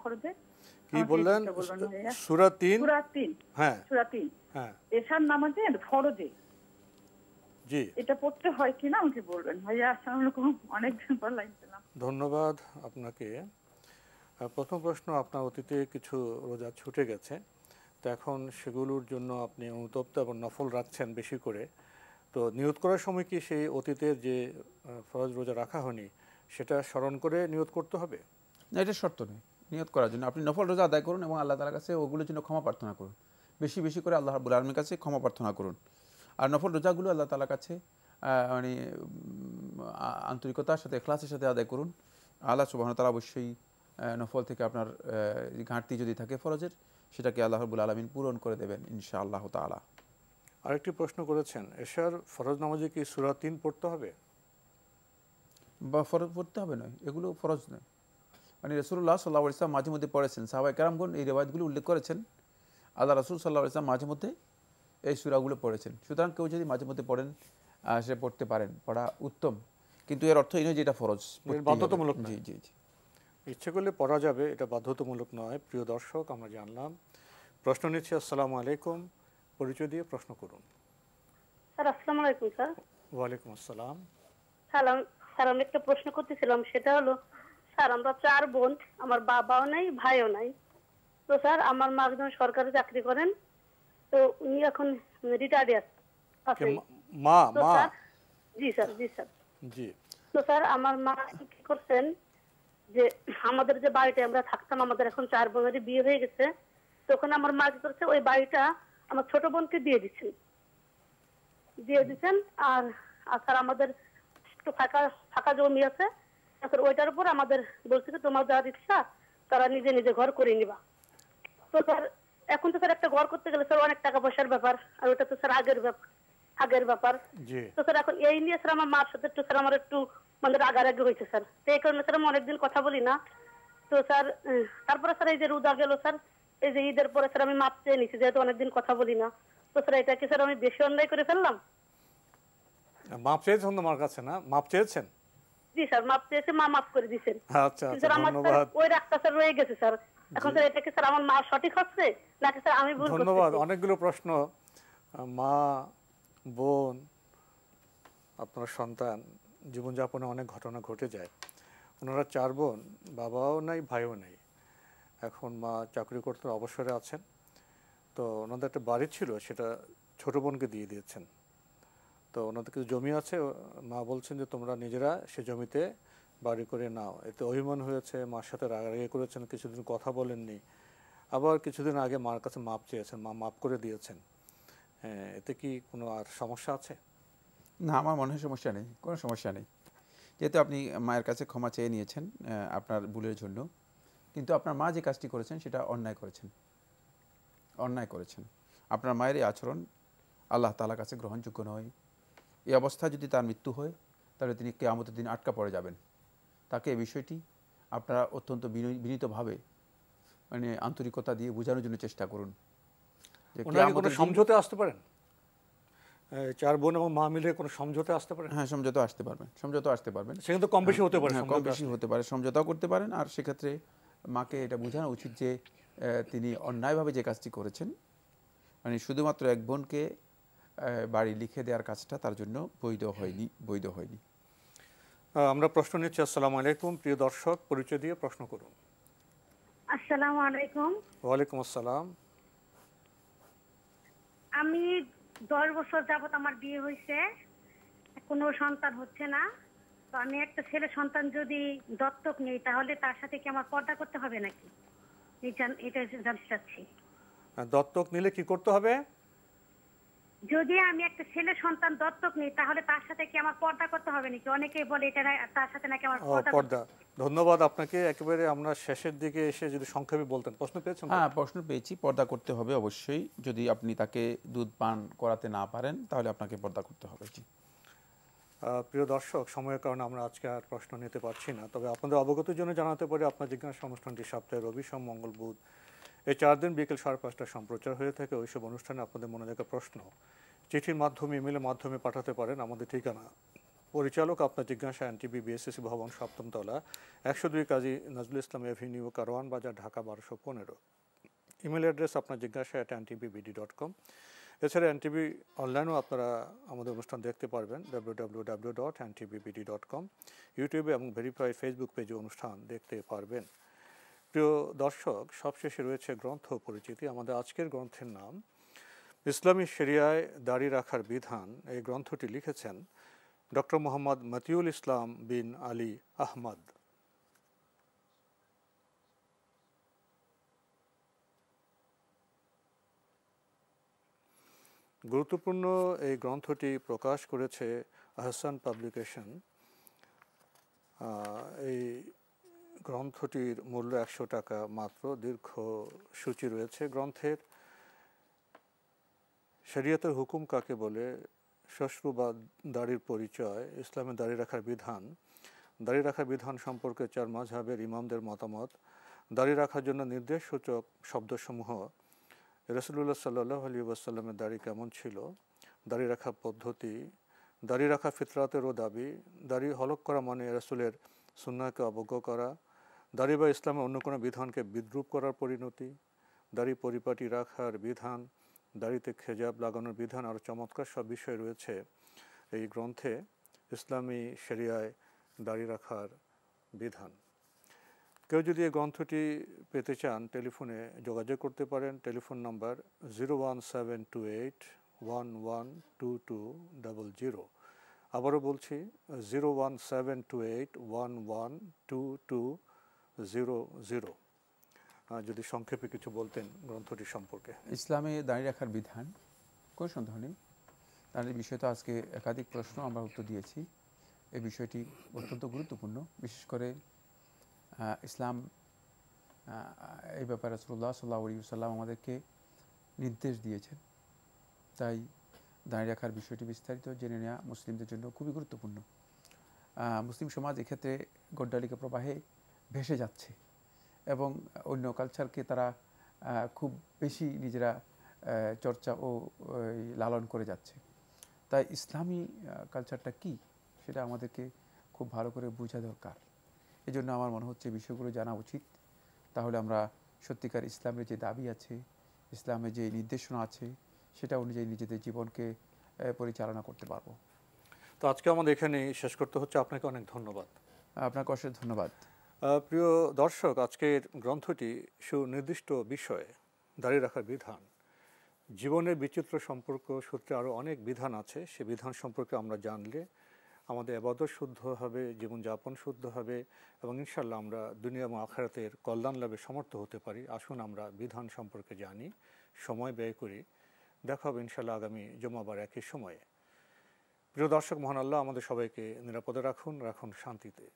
ফরজে কি বললেন? সূরা 3? সূরা 3, হ্যাঁ সূরা 3, হ্যাঁ, এশার নামাজের ফরজে জি এটা পড়তে হয় কিনা আমাকে বলবেন ভাইয়া। আসসালামু আলাইকুম, অনেকদিন পর লাইন পেলাম। ধন্যবাদ আপনাকে। প্রথম প্রশ্ন, আপনার অতীতে কিছু রোজা ছুটে গেছে, তো এখন সেগুলোর জন্য আপনি অনুতপ্ত এবং নফল রাখছেন বেশি করে। তো নিয়ত করার সময় কি সেই অতীতের যে ফরজ রোজা রাখা হয়নি সেটা স্মরণ করে নিয়ত করতে হবে? না, এটা শর্ত নেই নিয়ত করার জন্য। আপনি নফল রোজা আদায় করুন এবং আল্লাহ তাআলার কাছে ওগুলোর জন্য ক্ষমা প্রার্থনা করুন, বেশি বেশি করে আল্লাহ রাব্বুল আলামিনের কাছে ক্ষমা প্রার্থনা করুন। আর নফল রোজাগুলো আল্লাহ তাআলার কাছে মানে আন্তরিকতার সাথে, ইখলাসের সাথে আদায় করুন। আল্লাহ সুবহানাহু ওয়া তাআলা অবশ্যই নফল থেকে আপনার ঘাটতি যদি থাকে ফরজের, সেটাকে আল্লাহ রাব্বুল আলামিন পূরণ করে দেবেন ইনশাআল্লাহ তাআলা। আরেকটি প্রশ্ন করেছেন, এশার ফরজ নামাজে কি সূরা 3 পড়তে হবে? বা ফরজ পড়তে হবে নয়, এগুলো ফরজ নয়। মানে রাসূলুল্লাহ সাল্লাল্লাহু আলাইহি ওয়াসাল্লাম মাঝে মধ্যে পড়েছেন, সাহাবায়ে কেরামগণ এই রিওয়ায়াতগুলো উল্লেখ করেছেন, আল্লাহ রাসূল সাল্লাল্লাহু আলাইহি ওয়াসাল্লাম মাঝে মধ্যে এই সূরাগুলো পড়েছেন। সুতরাং কেউ যদি মাঝে মধ্যে পড়েন সে পড়তে পারেন, পড়া উত্তম, কিন্তু এর অর্থ এই নয় যে এটা ফরজ, বাধ্যতামূলক। জি জি জি, ইচ্ছে করলে পড়া যাবে, এটা বাধ্যতামূলক নয়। প্রিয় দর্শক, আমরা জানলাম। প্রশ্ন নিচ্ছি। আসসালামু আলাইকুম, পরিচয় দিয়ে প্রশ্ন করুন। স্যার আসসালামু আলাইকুম। স্যার ওয়ালাইকুম আসসালাম। স্যার আমি একটা প্রশ্ন করতেছিলাম, সেটা হলো স্যার আমরা 4 বোন, আমার বাবাও নাই ভাইও নাই। তো স্যার আমার মা একজন সরকারি চাকরি করেন, তো উনি এখন রিটায়ার্ডে আছেন। মা? জি স্যার, জি স্যার, জি। তো স্যার আমার মা কি করছেন যে আমাদের যে বাড়িতে আমরা থাকতাম, আমাদের এখন 4 বোনেরই বিয়ে হয়ে গেছে, তখন আমার মা কি করছে ওই বাড়িটা আমার ছোট বোনকে দিয়ে দিচ্ছেন। আর স্যার আমাদের একটু ফাঁকা জমি আছে, ওইটার উপর আমাদের বলছে যে তোমার যার ইচ্ছা তারা নিজে নিজে ঘর করে নিবা। তো স্যার এখন তো স্যার একটা ঘর করতে গেলে স্যার অনেক টাকা পয়সার ব্যাপার, আর ওটা তো স্যার আগের ব্যাপার। তো স্যার এখন এই নিয়ে স্যার আমার মার সাথে একটু স্যার আমার একটু মানে রাগারাগি হয়েছে স্যার। তো এই কারণে স্যার আমি অনেকদিন কথা বলি না। তো স্যার তারপরে স্যার এই যে রোজা গেল স্যার, এই যে ঈদের পরে স্যার আমি মাপ চেয়ে নিছি, যেহেতু অনেকদিন কথা বলি না। তো স্যার এটা কি স্যার আমি বেশি অন্যায় করে ফেললাম? মাপ চেয়েছেন তোমার কাছে? না, মাপ চেয়েছেন? জি স্যার, মাপ চেয়েছে, মা মাফ করে দিয়েছেন। আচ্ছা, ধন্যবাদ। ওই রাস্তা স্যার রয়ে গেছে স্যার। এখন স্যার এটা কি স্যার আমার মা সঠিক হচ্ছে নাকি স্যার আমি ভুল করছি? ধন্যবাদ। অনেকগুলো প্রশ্ন। মা, বোন, আপনার সন্তান, জীবনযাপনে অনেক ঘটনা ঘটে যায়। ওনারা 4 বোন, বাবাও নাই ভাইও নাই। এখন মা চাকরি করতে অবসরে আছেন, তো ওনাদের একটা বাড়ি ছিল, সেটা ছোট বোনকে দিয়ে দিয়েছেন। তো ওনাদের কিছু জমি আছে, মা বলছেন যে তোমরা নিজেরা সে জমিতে বাড়ি করে নাও। এতে অভিমান হয়েছে, মার সাথে রাগারাগি করেছেন, কিছুদিন কথা বলেননি। আবার কিছুদিন আগে মার কাছে মাপ চেয়েছেন, মা মাপ করে দিয়েছেন। এতে কি কোনো আর সমস্যা আছে? না, আমার মনে হয় সমস্যা নেই, কোনো সমস্যা নেই। যেহেতু আপনি মায়ের কাছে ক্ষমা চেয়ে নিয়েছেন আপনার ভুলের জন্য, কিন্তু আপনার মা যে কাজটি করেছেন সেটা অন্যায় করেছেন। আপনার মায়ের এই আচরণ আল্লাহ তাআলার কাছে গ্রহণযোগ্য নয়। এই অবস্থায় যদি তার মৃত্যু হয়, তাহলে তিনি কিয়ামতের দিন আটকা পড়ে যাবেন। তাকে এই বিষয়টি আপনারা অত্যন্ত বিনীতভাবে মানে আন্তরিকতা দিয়ে বোঝানোর জন্য চেষ্টা করুন। কোনো সমঝোতে আসতে পারেন? 4 বোন এবং মা মিলে কোনো সমঝোতে আসতে পারেন? হ্যাঁ, সমঝোতা আসতে পারবেন। সেখানে তো কম বেশি হতে পারে, কম বেশি হতে পারে, সমঝোতাও করতে পারেন। আর সেক্ষেত্রে মাকে এটা বোঝানো উচিত যে তিনি অন্যায়ভাবে যে কাজটি করেছেন, মানে শুধুমাত্র এক বোনকে বাড়ি লিখে দেওয়ার কাজটা তার জন্য বৈধ হয়নি। আমরা প্রশ্ন নিচ্ছি। আসসালামু আলাইকুম, প্রিয় দর্শক, পরিচয় দিয়ে প্রশ্ন করুন। আসসালামু আলাইকুম। ওয়ালাইকুম আসসালাম। আমি 10 বছর যাবত আমার বিয়ে হয়েছে, কোনো সন্তান হচ্ছে না। তো আমি একটা ছেলে সন্তান যদি দত্তক নেই, তাহলে তার সাথে কি আমার পর্দা করতে হবে নাকি? এটা জানতে চাচ্ছি। দত্তক নিলে কি করতে হবে? যদি আমি একটা ছেলে সন্তান দত্তক নিই তাহলে তার সাথে কি আমার পর্দা করতে হবে নাকি? অনেকেই বলে এটা তার সাথে নাকি আমার পর্দা। ধন্যবাদ আপনাকে। একেবারে আমরা শেষের দিকে এসে যদি সংক্ষেপে বলতেন। প্রশ্ন পেয়েছেন? হ্যাঁ, প্রশ্ন পেয়েছি। পর্দা করতে হবে অবশ্যই। যদি আপনি তাকে দুধ পান করাতে না পারেন তাহলে আপনাকে পর্দা করতে হবে। জি। প্রিয় দর্শক, সময়ের কারণে আমরা আজকে আর প্রশ্ন নিতে পারছি না, তবে আপনাদের অবগতির জন্য জানাতে পারি আপনার জিজ্ঞাসা অনুষ্ঠানটি সপ্তাহে রবি, সোম, মঙ্গল, বুধ এই 4 দিন বিকেল 5:30 সম্প্রচার হয়ে থাকে। ওইসব অনুষ্ঠানে আপনাদের মনে থাকা প্রশ্ন চিঠির মাধ্যমে, ইমেলের মাধ্যমে পাঠাতে পারেন। আমাদের ঠিকানা পরিচালক আপনার জিজ্ঞাসা, এনটিভি, বিএসএসি ভবন, 7ম তলা, 102 কাজী নজরুল ইসলাম এভিনিউ, কারওয়ান বাজার, ঢাকা 1215। ইমেল অ্যাড্রেস আপনার জিজ্ঞাসা @ntbbd.com। এছাড়া এনটিভি অনলাইনেও আপনারা আমাদের অনুষ্ঠান দেখতে পারবেন www.ntbbd.com। ইউটিউবে এবং ভেরিফাইড ফেসবুক পেজে অনুষ্ঠান দেখতে পারবেন। প্রিয় দর্শক, সবশেষে রয়েছে গ্রন্থ পরিচিতি। আমাদের আজকের গ্রন্থের নাম ইসলামী শরিয়ায় দাড়ি রাখার বিধান। এই গ্রন্থটি লিখেছেন ডক্টর মোহাম্মদ মতিউল ইসলাম বিন আলী আহমদ। গুরুত্বপূর্ণ এই গ্রন্থটি প্রকাশ করেছে আহসান পাবলিকেশন। এই গ্রন্থটির মূল্য 100 টাকা মাত্র। দীর্ঘ সূচি রয়েছে গ্রন্থের। শরিয়তের হুকুম কাকে বলে, শ্বশ্রু বা দাড়ির পরিচয়, ইসলামে দাড়ি রাখার বিধান, দাড়ি রাখার বিধান সম্পর্কে 4 মাযহাবের ইমামদের মতামত, দাড়ি রাখার জন্য নির্দেশসূচক শব্দসমূহ, রাসূলুল্লাহ সাল্লাল্লাহু আলাইহি ওয়াসাল্লামের দাড়ি কেমন ছিল, দাড়ি রাখার পদ্ধতি, দাড়ি রাখা ফিতরাতেরও দাবি, দাড়ি হলক করা মানে রাসূলের সুন্নাহকে অবজ্ঞা করা, দাড়ি বা ইসলামের অন্য কোনো বিধানকে বিদ্রূপ করার পরিণতি, দাড়ি পরিপাটি রাখার বিধান, দাড়িতে খেজাব লাগানোর বিধান, আর চমৎকার সব বিষয় রয়েছে এই গ্রন্থে। ইসলামী শরিয়ায় দাড়ি রাখার বিধান। কেউ যদি এই গ্রন্থটি পেতে চান টেলিফোনে যোগাযোগ করতে পারেন। Telephone number 01728112200। আবারও বলছি 01728112200। যদি সংক্ষেপে কিছু বলতেন গ্রন্থটি সম্পর্কে। ইসলামে দাঁড়িয়ে রাখার বিধান, কোনো সন্দেহ নেই। দাঁড়িয়ে বিষয়ে তো আজকে একাধিক প্রশ্ন আমরা উত্তর দিয়েছি। এই বিষয়টি অত্যন্ত গুরুত্বপূর্ণ। বিশেষ করে ইসলাম এই ব্যাপারে রাসূলুল্লাহ সাল্লাল্লাহু আলাইহি ওয়াসাল্লাম আমাদেরকে নির্দেশ দিয়েছেন। তাই দাঁড়িয়ে রাখার বিষয়টি বিস্তারিত জেনে নেওয়া মুসলিমদের জন্য খুবই গুরুত্বপূর্ণ। মুসলিম সমাজ এক্ষেত্রে গড্ডালিকা প্রবাহে ভেসে যাচ্ছে এবং অন্য কালচারকে তারা খুব বেশি নিজেরা চর্চা ও লালন করে যাচ্ছে। তাই ইসলামী কালচারটা কি সেটা আমাদেরকে খুব ভালো করে বোঝা দরকার। এই জন্য আমার মনে হচ্ছে বিষয়গুলো জানা উচিত। তাহলে আমরা সত্যিকার ইসলামের যে দাবি আছে, ইসলামের যে নির্দেশনা আছে, সেটা অনুযায়ী নিজেদের জীবনকে পরিচালনা করতে পারবো। তো আজকে আমাদের এখানে শেষ করতে হচ্ছে। আপনাকে অনেক ধন্যবাদ। আপনাকে অশেষ ধন্যবাদ। প্রিয় দর্শক, আজকের গ্রন্থটি সুনির্দিষ্ট বিষয়ে দাড়ি রাখার বিধান। জীবনের বিচিত্র সম্পর্ক সূত্রে আরও অনেক বিধান আছে। সে বিধান সম্পর্কে আমরা জানলে আমাদের ইবাদত শুদ্ধ হবে, জীবনযাপন শুদ্ধ হবে এবং ইনশাআল্লাহ আমরা দুনিয়া এবং আখিরাতের কল্যাণ লাভে সমর্থ হতে পারি। আসুন আমরা বিধান সম্পর্কে জানি, সময় ব্যয় করি। দেখা হবে ইনশাআল্লাহ আগামী জুমাবার একই সময়ে। প্রিয় দর্শক, মহান আল্লাহ আমাদের সবাইকে নিরাপদে রাখুন, রাখুন শান্তিতে।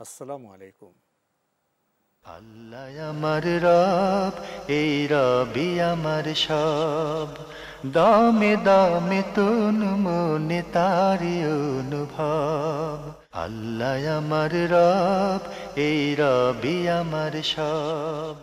আসসালামু আলাইকুম। আল্লাহ আমার রব, এই রবি আমার সব, দামে দামে তুন মনে তারি অনুভব। আল্লাহ আমার রব, এই রবি আমার সব।